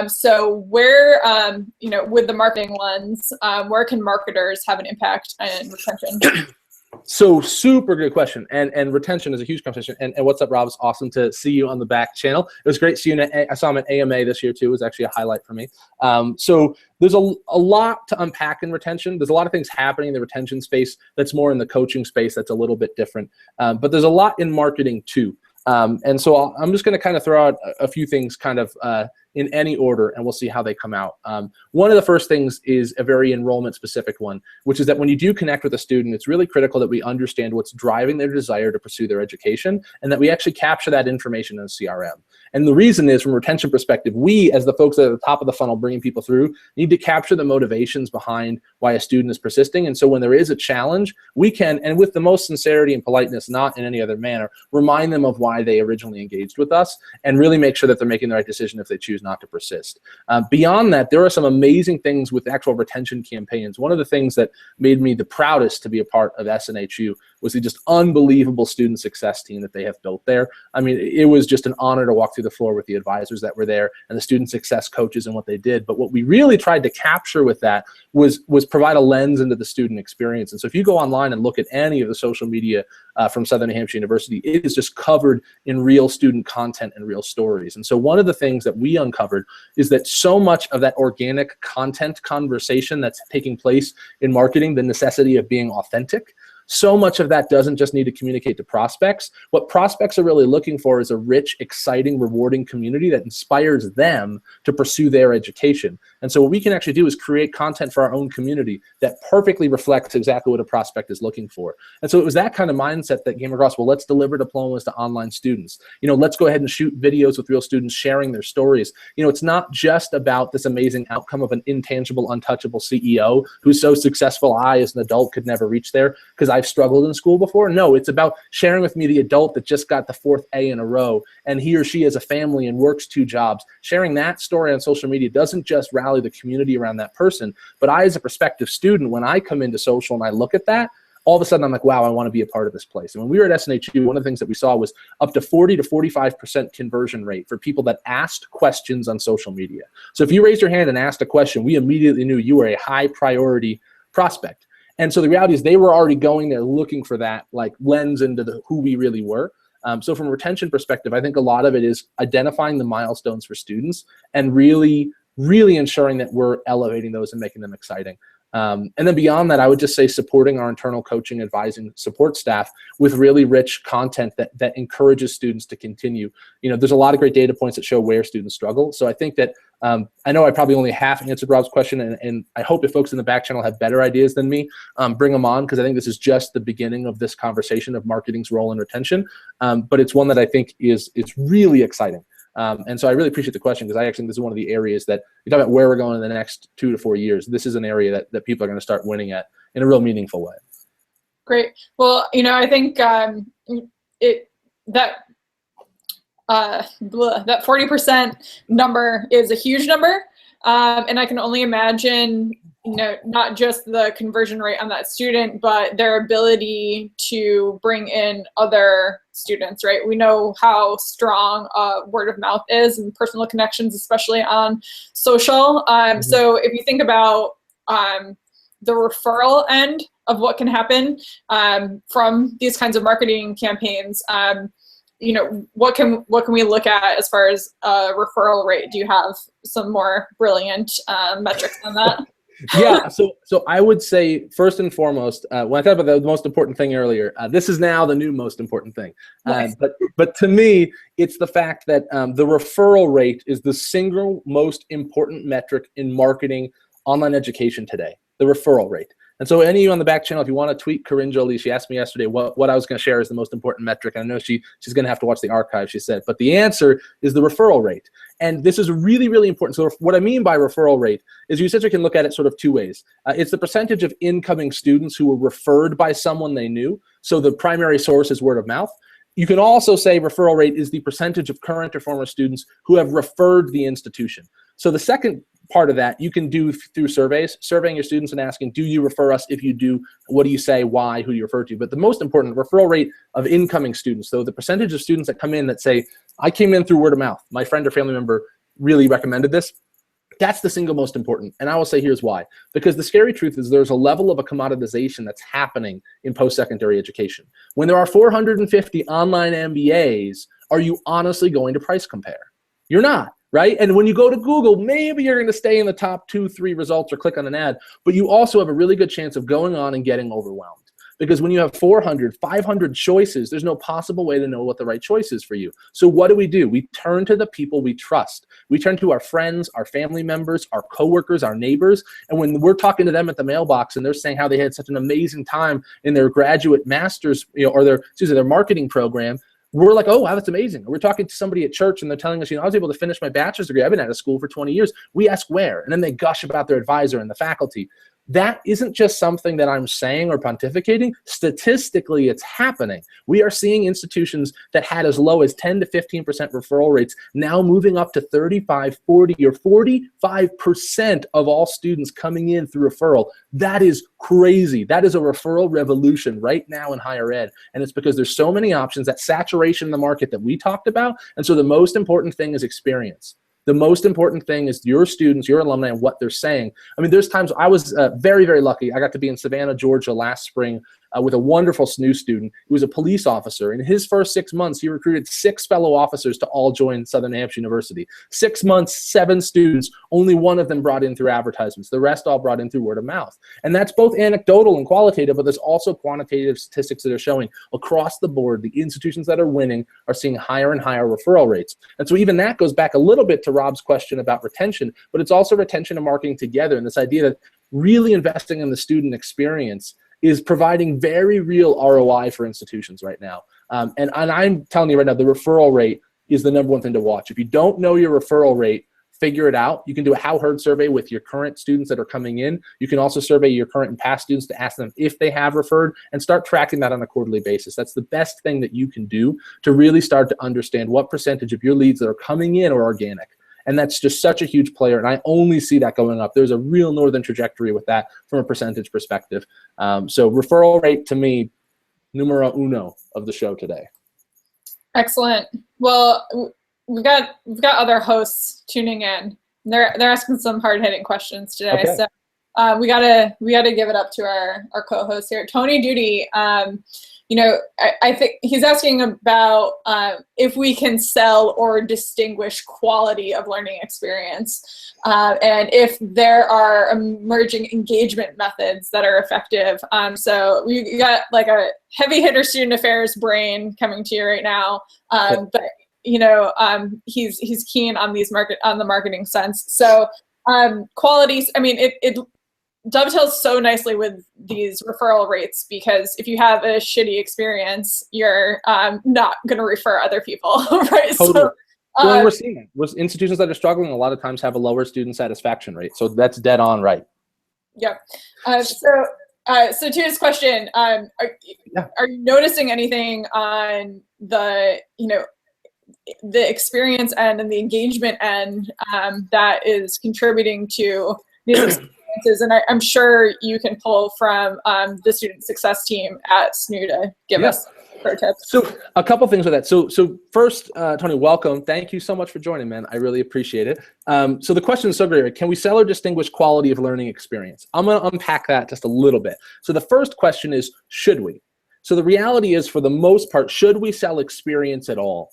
So where, with the marketing lens, where can marketers have an impact in retention? So super good question. And retention is a huge conversation. And what's up, Rob? It's awesome to see you on the back channel. It was great seeing you. I saw him at AMA this year too. It was actually a highlight for me. So there's a lot to unpack in retention. There's a lot of things happening in the retention space that's more in the coaching space that's a little bit different. But there's a lot in marketing too. And so I'm just going to kind of throw out a few things kind of in any order, and we'll see how they come out. One of the first things is a very enrollment specific one, which is that when you do connect with a student, it's really critical that we understand what's driving their desire to pursue their education, and that we actually capture that information in a CRM. And the reason is, from a retention perspective, we, as the folks that are at the top of the funnel bringing people through, need to capture the motivations behind why a student is persisting. And so when there is a challenge, we can, and with the most sincerity and politeness, not in any other manner, remind them of why they originally engaged with us, and really make sure that they're making the right decision if they choose not to persist. Beyond that, there are some amazing things with actual retention campaigns. One of the things that made me the proudest to be a part of SNHU was the just unbelievable student success team that they have built there. I mean, it was just an honor to walk through the floor with the advisors that were there and the student success coaches and what they did. But what we really tried to capture with that was provide a lens into the student experience. And so if you go online and look at any of the social media from Southern New Hampshire University, it is just covered in real student content and real stories. And so one of the things that we uncovered is that so much of that organic content conversation that's taking place in marketing, the necessity of being authentic, so much of that doesn't just need to communicate to prospects. What prospects are really looking for is a rich, exciting, rewarding community that inspires them to pursue their education. And so what we can actually do is create content for our own community that perfectly reflects exactly what a prospect is looking for. And so it was that kind of mindset that came across. Well, let's deliver diplomas to online students. You know, let's go ahead and shoot videos with real students sharing their stories. You know, it's not just about this amazing outcome of an intangible, untouchable CEO who's so successful I, as an adult, could never reach there because I've struggled in school before. No, it's about sharing with me the adult that just got the 4th A in a row, and he or she has a family and works 2 jobs. Sharing that story on social media doesn't just rally the community around that person, but I, as a prospective student, when I come into social and I look at that, all of a sudden I'm like, wow, I want to be a part of this place. And when we were at SNHU, one of the things that we saw was up to 40 to 45% conversion rate for people that asked questions on social media. So if you raised your hand and asked a question, we immediately knew you were a high priority prospect. And so the reality is they were already going there looking for that like lens into who we really were. So from a retention perspective, I think a lot of it is identifying the milestones for students and really ensuring that we're elevating those and making them exciting. And then beyond that, I would just say supporting our internal coaching, advising, support staff with really rich content that encourages students to continue. You know, there's a lot of great data points that show where students struggle. So I think that I know I probably only half answered Rob's question, and I hope if folks in the back channel have better ideas than me, bring them on, because I think this is just the beginning of this conversation of marketing's role in retention. But it's one that I think is really exciting. And so I really appreciate the question, because I actually think this is one of the areas that you talk about where we're going in the next 2 to 4 years. This is an area that people are going to start winning at in a real meaningful way. Great. Well, you know, I think that 40% number is a huge number, and I can only imagine, you know, not just the conversion rate on that student, but their ability to bring in other students, right? We know how strong word of mouth is and personal connections, especially on social. So if you think about the referral end of what can happen from these kinds of marketing campaigns, you know, what can we look at as far as referral rate? Do you have some more brilliant metrics on that? Yeah, so I would say first and foremost, when I talked about the most important thing earlier, this is now the new most important thing. Nice. But to me, it's the fact that the referral rate is the single most important metric in marketing online education today, the referral rate. And so any of you on the back channel, if you want to tweet Corinne Jolie, she asked me yesterday what I was going to share as the most important metric. And I know she's going to have to watch the archive, she said. But the answer is the referral rate. And this is really, really important. So what I mean by referral rate is you essentially can look at it sort of 2 ways. It's the percentage of incoming students who were referred by someone they knew. So the primary source is word of mouth. You can also say referral rate is the percentage of current or former students who have referred the institution. So the second part of that you can do through surveys, surveying your students and asking, do you refer us? If you do, what do you say, why, who do you refer to? But the most important, referral rate of incoming students. So the percentage of students that come in that say, I came in through word of mouth, my friend or family member really recommended this. That's the single most important. And I will say here's why. Because the scary truth is there's a level of a commoditization that's happening in post-secondary education. When there are 450 online MBAs, are you honestly going to price compare? You're not. Right? And when you go to Google, maybe you're going to stay in the top 2, 3 results or click on an ad, but you also have a really good chance of going on and getting overwhelmed. because when you have 400, 500 choices, there's no possible way to know what the right choice is for you. So what do? We turn to the people we trust. We turn to our friends, our family members, our coworkers, our neighbors. And when we're talking to them at the mailbox and they're saying how they had such an amazing time in their graduate master's, or their marketing program, we're like, oh, wow, that's amazing. We're talking to somebody at church and they're telling us, I was able to finish my bachelor's degree. I've been out of school for 20 years. We ask where, and then they gush about their advisor and the faculty. That isn't just something that I'm saying or pontificating. Statistically, it's happening. We are seeing institutions that had as low as 10 to 15% referral rates now moving up to 35, 40, or 45% of all students coming in through referral. That is crazy. That is a referral revolution right now in higher ed. And it's because there's so many options, that saturation in the market that we talked about. And so the most important thing is experience. The most important thing is your students, your alumni, and what they're saying. I mean, there's times I was very, very lucky. I got to be in Savannah, Georgia last spring with a wonderful SNU student who was a police officer. In his first 6 months, he recruited 6 fellow officers to all join Southern Hampshire University. 6 months, 7 students, only one of them brought in through advertisements. The rest all brought in through word of mouth. And that's both anecdotal and qualitative, but there's also quantitative statistics that are showing across the board, the institutions that are winning are seeing higher and higher referral rates. And so even that goes back a little bit to Rob's question about retention, but it's also retention and marketing together. And this idea that really investing in the student experience is providing very real ROI for institutions right now. And I'm telling you right now, the referral rate is the number one thing to watch. If you don't know your referral rate, figure it out. You can do a how heard survey with your current students that are coming in. You can also survey your current and past students to ask them if they have referred, and start tracking that on a quarterly basis. That's the best thing that you can do to really start to understand what percentage of your leads that are coming in are organic. And that's just such a huge player. And I only see that going up. There's a real northern trajectory with that from a percentage perspective. So referral rate, to me, numero uno of the show today. Excellent. Well, we've got other hosts tuning in. They're asking some hard-hitting questions today. Okay. So we gotta give it up to our co-host here, Tony Duty. I think he's asking about if we can sell or distinguish quality of learning experience, and if there are emerging engagement methods that are effective. So we got like a heavy hitter student affairs brain coming to you right now, but he's keen on the marketing sense. So qualities. I mean, it dovetails so nicely with these referral rates, because if you have a shitty experience, you're not going to refer other people, right? Totally. So, we're seeing it. With institutions that are struggling, a lot of times have a lower student satisfaction rate. So that's dead on right. Yep. So to his question, are you noticing anything on the experience end and the engagement end that is contributing to these experiences? And I'm sure you can pull from the student success team at SNU to give us pro tips. So a couple things with that. So first, Tony, welcome. Thank you so much for joining, man. I really appreciate it. So the question is so great. Can we sell or distinguish quality of learning experience? I'm going to unpack that just a little bit. So the first question is, should we? So the reality is, for the most part, should we sell experience at all?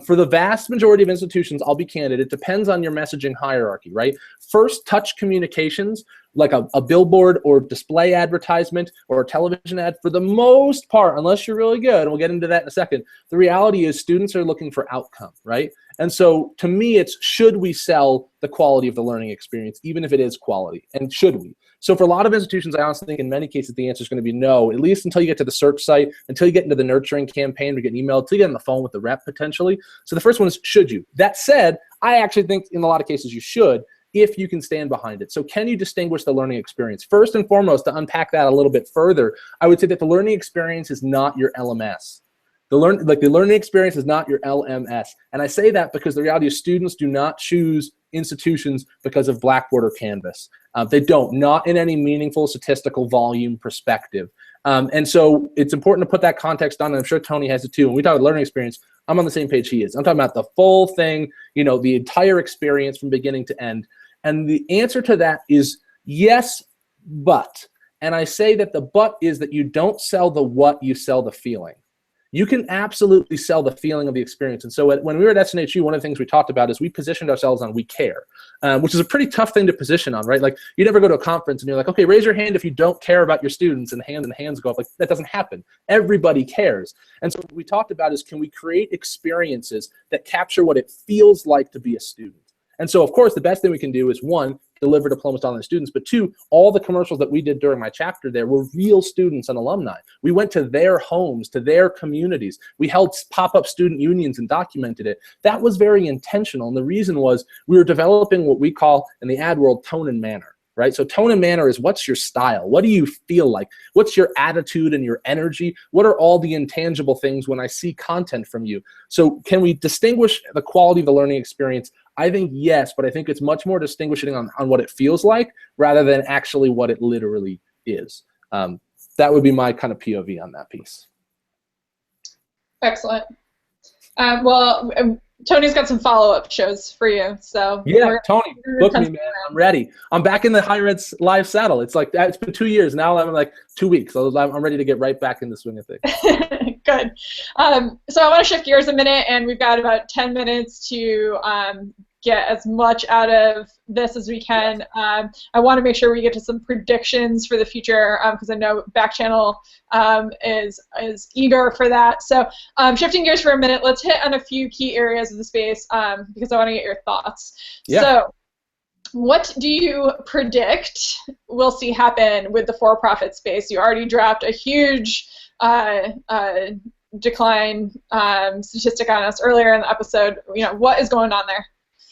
For the vast majority of institutions, I'll be candid, it depends on your messaging hierarchy, right? First touch communications, like a billboard or display advertisement or a television ad, for the most part, unless you're really good, and we'll get into that in a second, the reality is students are looking for outcome, right? And so to me, it's, should we sell the quality of the learning experience, even if it is quality, and should we? So for a lot of institutions, I honestly think in many cases, the answer is going to be no, at least until you get to the search site, until you get into the nurturing campaign, or get an email, until you get on the phone with the rep potentially. So the first one is, should you? That said, I actually think in a lot of cases you should, if you can stand behind it. So can you distinguish the learning experience? First and foremost, to unpack that a little bit further, I would say that the learning experience is not your LMS. The learning experience is not your LMS. And I say that because the reality is students do not choose institutions because of Blackboard or Canvas. They don't, not in any meaningful statistical volume perspective. And so it's important to put that context on, and I'm sure Tony has it too. When we talk about learning experience, I'm on the same page he is. I'm talking about the full thing, the entire experience from beginning to end. And the answer to that is yes, but. And I say that the but is that you don't sell the what, you sell the feeling. you can absolutely sell the feeling of the experience. And so when we were at SNHU, one of the things we talked about is we positioned ourselves on we care, which is a pretty tough thing to position on, right? Like you never go to a conference and you're like, okay, raise your hand if you don't care about your students, and hands go up. Like that doesn't happen. Everybody cares. And so what we talked about is, can we create experiences that capture what it feels like to be a student? And so, of course, the best thing we can do is, one, deliver diplomas to online students, but two, all the commercials that we did during my chapter there were real students and alumni. We went to their homes, to their communities. We held pop-up student unions and documented it. That was very intentional, and the reason was we were developing what we call, in the ad world, tone and manner. Right? So tone and manner is, what's your style? What do you feel like? What's your attitude and your energy? What are all the intangible things when I see content from you? So can we distinguish the quality of the learning experience? I think yes, but I think it's much more distinguishing on what it feels like rather than actually what it literally is. That would be my kind of POV on that piece. Excellent. Well, Tony's got some follow-up shows for you, so yeah, Tony, book me, man. I'm ready. I'm back in the higher ed live saddle. It's like, it's been 2 years now. I'm like 2 weeks, so I'm ready to get right back in the swing of things. Good. So I want to shift gears a minute, and we've got about 10 minutes to get as much out of this as we can. I want to make sure we get to some predictions for the future, because I know back channel is eager for that. So shifting gears for a minute, let's hit on a few key areas of the space, because I want to get your thoughts. Yeah. So what do you predict we'll see happen with the for-profit space? You already dropped a huge decline statistic on us earlier in the episode. What is going on there?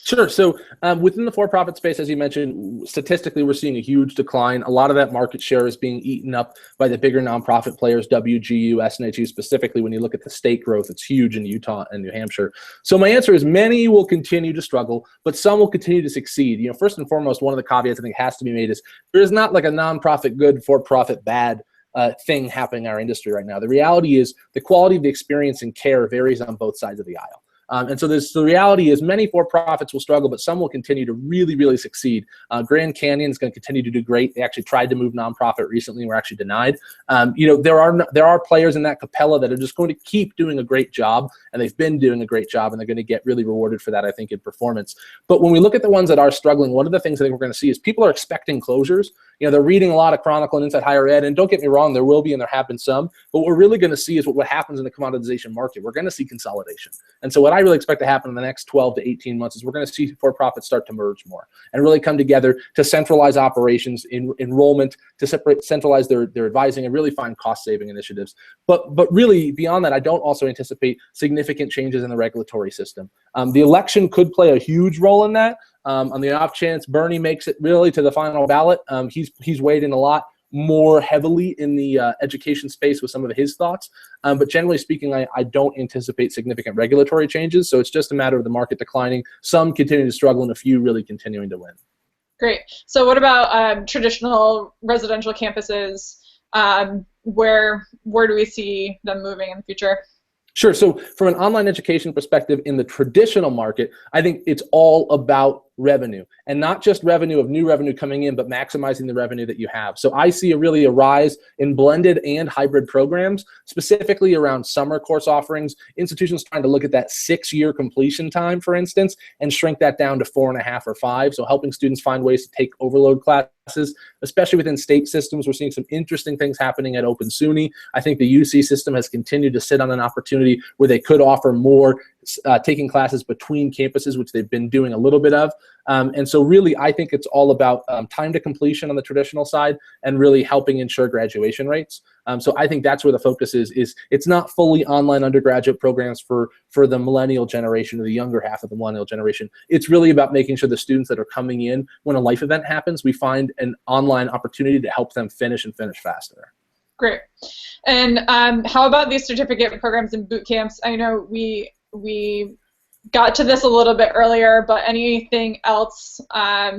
Sure. So within the for-profit space, as you mentioned, statistically, we're seeing a huge decline. A lot of that market share is being eaten up by the bigger nonprofit players, WGU, SNHU specifically. When you look at the state growth, it's huge in Utah and New Hampshire. So my answer is many will continue to struggle, but some will continue to succeed. First and foremost, one of the caveats I think has to be made is there is not like a nonprofit good, for-profit bad thing happening in our industry right now. The reality is the quality of the experience and care varies on both sides of the aisle. And so the reality is many for-profits will struggle, but some will continue to really, really succeed. Grand Canyon is going to continue to do great. They actually tried to move nonprofit recently and were actually denied. There are players in that Capella that are just going to keep doing a great job, and they've been doing a great job, and they're going to get really rewarded for that, I think, in performance. But when we look at the ones that are struggling, one of the things I think we're going to see is people are expecting closures. They're reading a lot of Chronicle and Inside Higher Ed, and don't get me wrong, there will be and there have been some, but what we're really going to see is what happens in the commoditization market. We're going to see consolidation. And so what I really expect to happen in the next 12 to 18 months is we're going to see for-profits start to merge more and really come together to centralize operations, enrollment, to centralize their advising, and really find cost-saving initiatives. But really, beyond that, I don't also anticipate significant changes in the regulatory system. The election could play a huge role in that. On the off chance Bernie makes it really to the final ballot, he's weighed in a lot more heavily in the education space with some of his thoughts. But generally speaking, I don't anticipate significant regulatory changes. So it's just a matter of the market declining, some continuing to struggle, and a few really continuing to win. Great. So what about traditional residential campuses? Where do we see them moving in the future? Sure. So from an online education perspective, in the traditional market, I think it's all about revenue, and not just revenue of new revenue coming in, but maximizing the revenue that you have. So I see a rise in blended and hybrid programs, specifically around summer course offerings, institutions trying to look at that 6-year completion time, for instance, and shrink that down to 4.5 or 5. So helping students find ways to take overload classes, especially within state systems. We're seeing some interesting things happening at Open SUNY. I think the UC system has continued to sit on an opportunity where they could offer more taking classes between campuses, which they've been doing a little bit of. And so really, I think it's all about time to completion on the traditional side and really helping ensure graduation rates. So I think that's where the focus is it's not fully online undergraduate programs for the millennial generation or the younger half of the millennial generation. It's really about making sure the students that are coming in when a life event happens, we find an online opportunity to help them finish faster. Great. And how about these certificate programs and boot camps? I know we got to this a little bit earlier, but anything else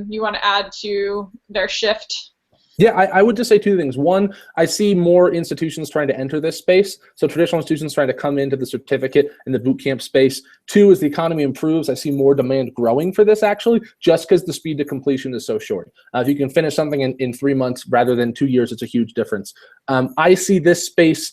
you want to add to their shift? Yeah, I would just say two things. One, I see more institutions trying to enter this space. So traditional institutions trying to come into the certificate and the boot camp space. Two, as the economy improves, I see more demand growing for this actually, just because the speed to completion is so short. If you can finish something in 3 months rather than 2 years, it's a huge difference. I see this space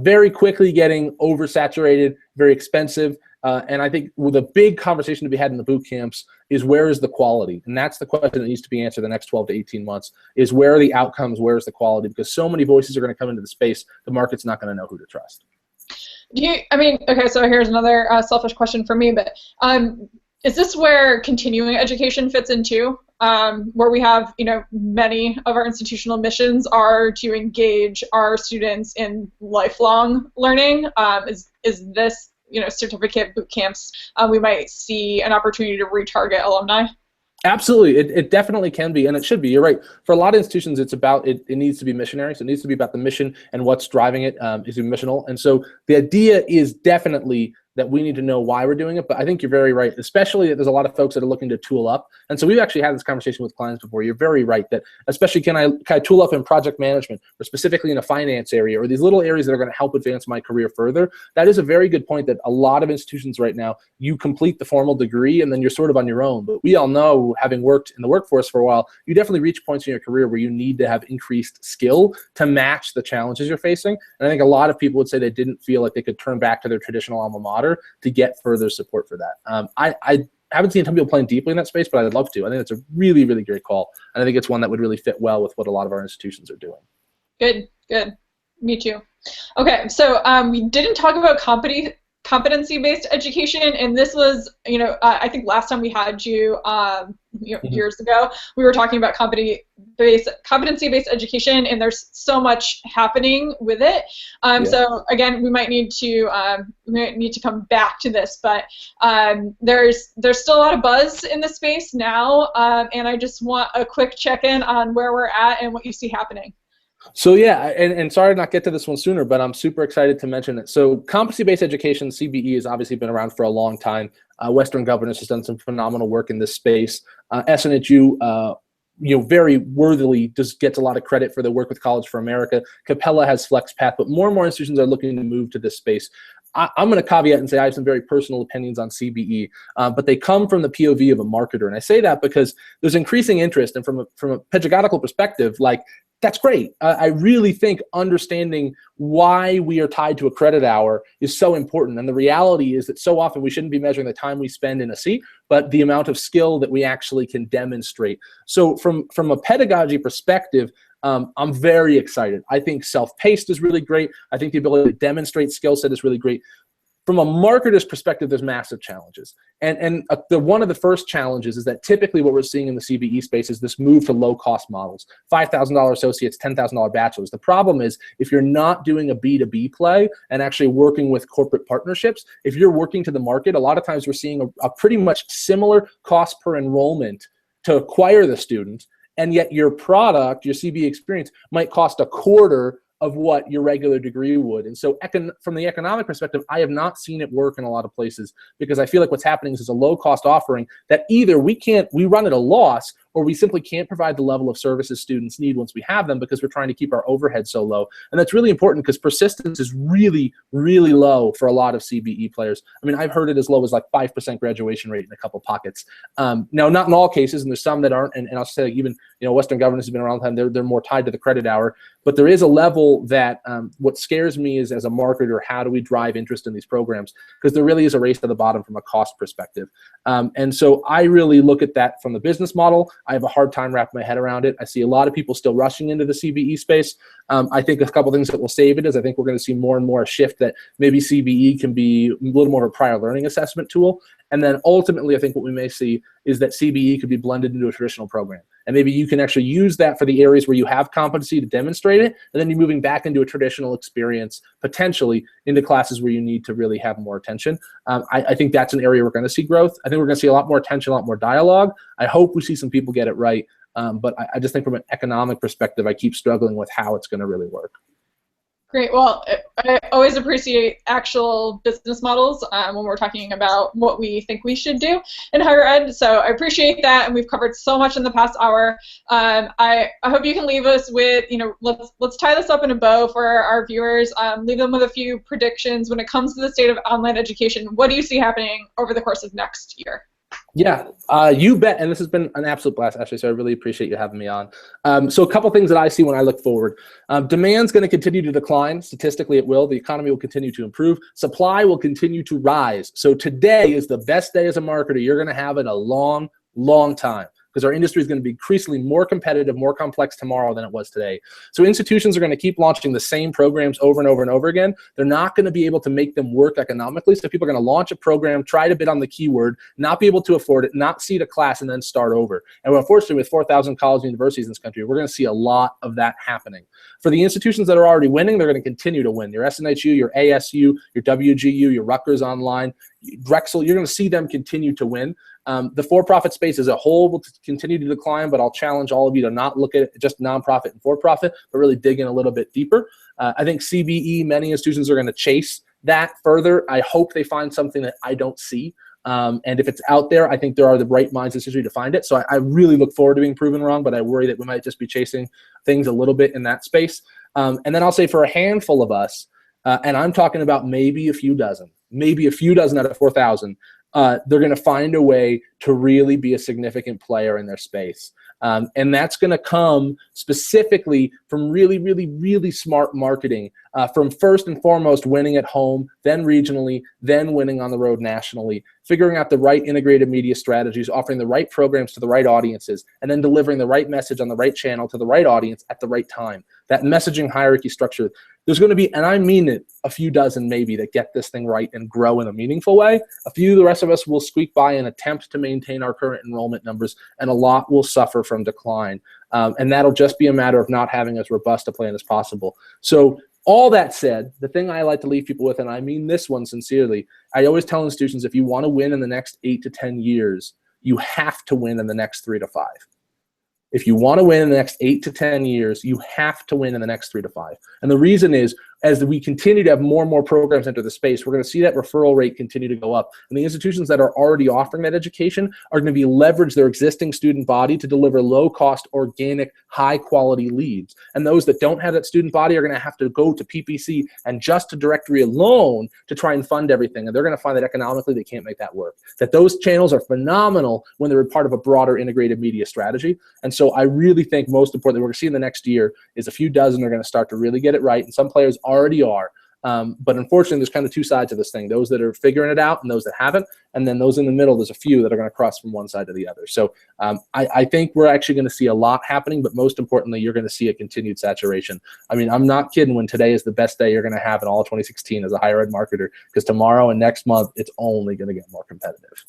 very quickly getting oversaturated, very expensive. And I think the big conversation to be had in the boot camps is where is the quality? And that's the question that needs to be answered the next 12 to 18 months is where are the outcomes, where's the quality? Because so many voices are going to come into the space, the market's not going to know who to trust. Okay, so here's another selfish question for me, but is this where continuing education fits into? Where we have, many of our institutional missions are to engage our students in lifelong learning. Is this, certificate boot camps, we might see an opportunity to retarget alumni? Absolutely, it definitely can be, and it should be. You're right. For a lot of institutions, it's about it needs to be missionary. So it needs to be about the mission and what's driving it is missional. And so the idea is definitely that we need to know why we're doing it. But I think you're very right, especially that there's a lot of folks that are looking to tool up. And so we've actually had this conversation with clients before. You're very right that especially can I tool up in project management or specifically in a finance area or these little areas that are going to help advance my career further. That is a very good point that a lot of institutions right now, you complete the formal degree and then you're sort of on your own. But we all know, having worked in the workforce for a while, you definitely reach points in your career where you need to have increased skill to match the challenges you're facing. And I think a lot of people would say they didn't feel like they could turn back to their traditional alma mater to get further support for that. I haven't seen some people playing deeply in that space, but I'd love to. I think it's a really, really great call. And I think it's one that would really fit well with what a lot of our institutions are doing. Good. Me too. Okay, so we didn't talk about competency-based education, and this was, I think last time we had you, years ago, we were talking about competency-based education, and there's so much happening with it. So again, we might need to come back to this, but there's still a lot of buzz in the space now, and I just want a quick check-in on where we're at and what you see happening. So yeah, and sorry to not get to this one sooner, but I'm super excited to mention it. So competency-based education, CBE, has obviously been around for a long time. Western Governors has done some phenomenal work in this space. SNHU, very worthily just gets a lot of credit for the work with College for America. Capella has FlexPath, but more and more institutions are looking to move to this space. I'm going to caveat and say I have some very personal opinions on CBE, but they come from the POV of a marketer. And I say that because there's increasing interest, and from a pedagogical perspective, that's great. I really think understanding why we are tied to a credit hour is so important. And the reality is that so often we shouldn't be measuring the time we spend in a seat, but the amount of skill that we actually can demonstrate. So from a pedagogy perspective, I'm very excited. I think self-paced is really great. I think the ability to demonstrate skill set is really great. From a marketer's perspective, there's massive challenges. And one of the first challenges is that typically what we're seeing in the CBE space is this move to low-cost models, $5,000 associates, $10,000 bachelors. The problem is if you're not doing a B2B play and actually working with corporate partnerships, if you're working to the market, a lot of times we're seeing a pretty much similar cost per enrollment to acquire the student, and yet your product, your CBE experience, might cost a quarter of what your regular degree would. And so from the economic perspective, I have not seen it work in a lot of places because I feel like what's happening is it's a low-cost offering that either we run at a loss, or we simply can't provide the level of services students need once we have them because we're trying to keep our overhead so low. And that's really important because persistence is really, really low for a lot of CBE players. I mean, I've heard it as low as 5% graduation rate in a couple pockets. Now, not in all cases, and there's some that aren't, and I'll say even, Western Governors have been around time, they're more tied to the credit hour, but there is a level that what scares me is as a marketer, how do we drive interest in these programs? Because there really is a race to the bottom from a cost perspective. And so I really look at that from the business model. I have a hard time wrapping my head around it. I see a lot of people still rushing into the CBE space. I think a couple things that will save it is I think we're going to see more and more a shift that maybe CBE can be a little more of a prior learning assessment tool. And then ultimately, I think what we may see is that CBE could be blended into a traditional program. And maybe you can actually use that for the areas where you have competency to demonstrate it, and then you're moving back into a traditional experience, potentially into classes where you need to really have more attention. I think that's an area we're going to see growth. I think we're going to see a lot more attention, a lot more dialogue. I hope we see some people get it right. But I just think from an economic perspective, I keep struggling with how it's going to really work. Great. Well, I always appreciate actual business models when we're talking about what we think we should do in higher ed. So I appreciate that, and we've covered so much in the past hour. I hope you can leave us with, let's tie this up in a bow for our viewers. Leave them with a few predictions when it comes to the state of online education. What do you see happening over the course of next year? Yeah, you bet. And this has been an absolute blast, Ashley, so I really appreciate you having me on. So a couple things that I see when I look forward. Demand's going to continue to decline. Statistically, it will. The economy will continue to improve. Supply will continue to rise. So today is the best day as a marketer you're going to have in a long, long time, because our industry is going to be increasingly more competitive, more complex tomorrow than it was today. So institutions are going to keep launching the same programs over and over and over again. They're not going to be able to make them work economically. So people are going to launch a program, try to bid on the keyword, not be able to afford it, not seat a class, and then start over. And unfortunately, with 4,000 colleges and universities in this country, we're going to see a lot of that happening. For the institutions that are already winning, they're going to continue to win. Your SNHU, your ASU, your WGU, your Rutgers Online, Drexel, you're going to see them continue to win. The for-profit space as a whole will continue to decline, but I'll challenge all of you to not look at it just nonprofit and for-profit, but really dig in a little bit deeper. I think CBE, many institutions are going to chase that further. I hope they find something that I don't see. And if it's out there, I think there are the right minds in this industry to find it. So I really look forward to being proven wrong, but I worry that we might just be chasing things a little bit in that space. And then I'll say for a handful of us, and I'm talking about maybe a few dozen out of 4,000, they're going to find a way to really be a significant player in their space. And that's going to come specifically from really, really, really smart marketing, from first and foremost winning at home, then regionally, then winning on the road nationally, figuring out the right integrated media strategies, offering the right programs to the right audiences, and then delivering the right message on the right channel to the right audience at the right time. That messaging hierarchy structure. There's going to be, and I mean it, a few dozen maybe that get this thing right and grow in a meaningful way. A few, the rest of us will squeak by and attempt to maintain our current enrollment numbers, and a lot will suffer from decline. And that'll just be a matter of not having as robust a plan as possible. So all that said, the thing I like to leave people with, and I mean this one sincerely, I always tell institutions, if you want to win in the next 8 to 10 years, you have to win in the next 3 to 5. If you want to win in the next 8 to 10 years, you have to win in the next 3 to 5. And the reason is, as we continue to have more and more programs enter the space, we're going to see that referral rate continue to go up. And the institutions that are already offering that education are going to be leverage their existing student body to deliver low-cost, organic, high-quality leads. And those that don't have that student body are going to have to go to PPC and just to directory alone to try and fund everything. And they're going to find that economically they can't make that work. That those channels are phenomenal when they're part of a broader integrated media strategy. And so I really think most importantly, we're going to see in the next year is a few dozen are going to start to really get it right. And some players already are. But unfortunately, there's kind of two sides of this thing, those that are figuring it out and those that haven't. And then those in the middle, there's a few that are going to cross from one side to the other. So I think we're actually going to see a lot happening, but most importantly, you're going to see a continued saturation. I mean, I'm not kidding when today is the best day you're going to have in all of 2016 as a higher ed marketer, because tomorrow and next month, it's only going to get more competitive.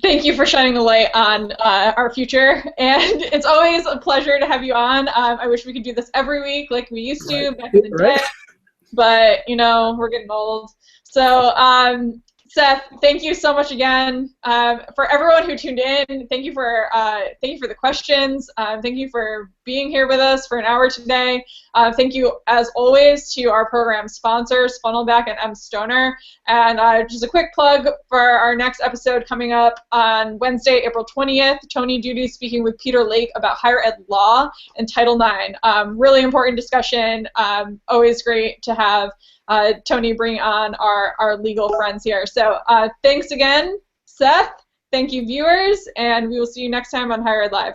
Thank you for shining the light on our future, and it's always a pleasure to have you on. I wish we could do this every week like we used to back in the day, but you know, we're getting old. So Seth, thank you so much again. For everyone who tuned in, thank you for the questions. Thank you for being here with us for an hour today. Thank you, as always, to our program sponsors, Funnelback and M. Stoner. And just a quick plug for our next episode coming up on Wednesday, April 20th. Tony Duty speaking with Peter Lake about higher ed law and Title IX. Really important discussion. Always great to have Tony bring on our legal friends here. So thanks again, Seth. Thank you, viewers, and we will see you next time on Higher Ed Live.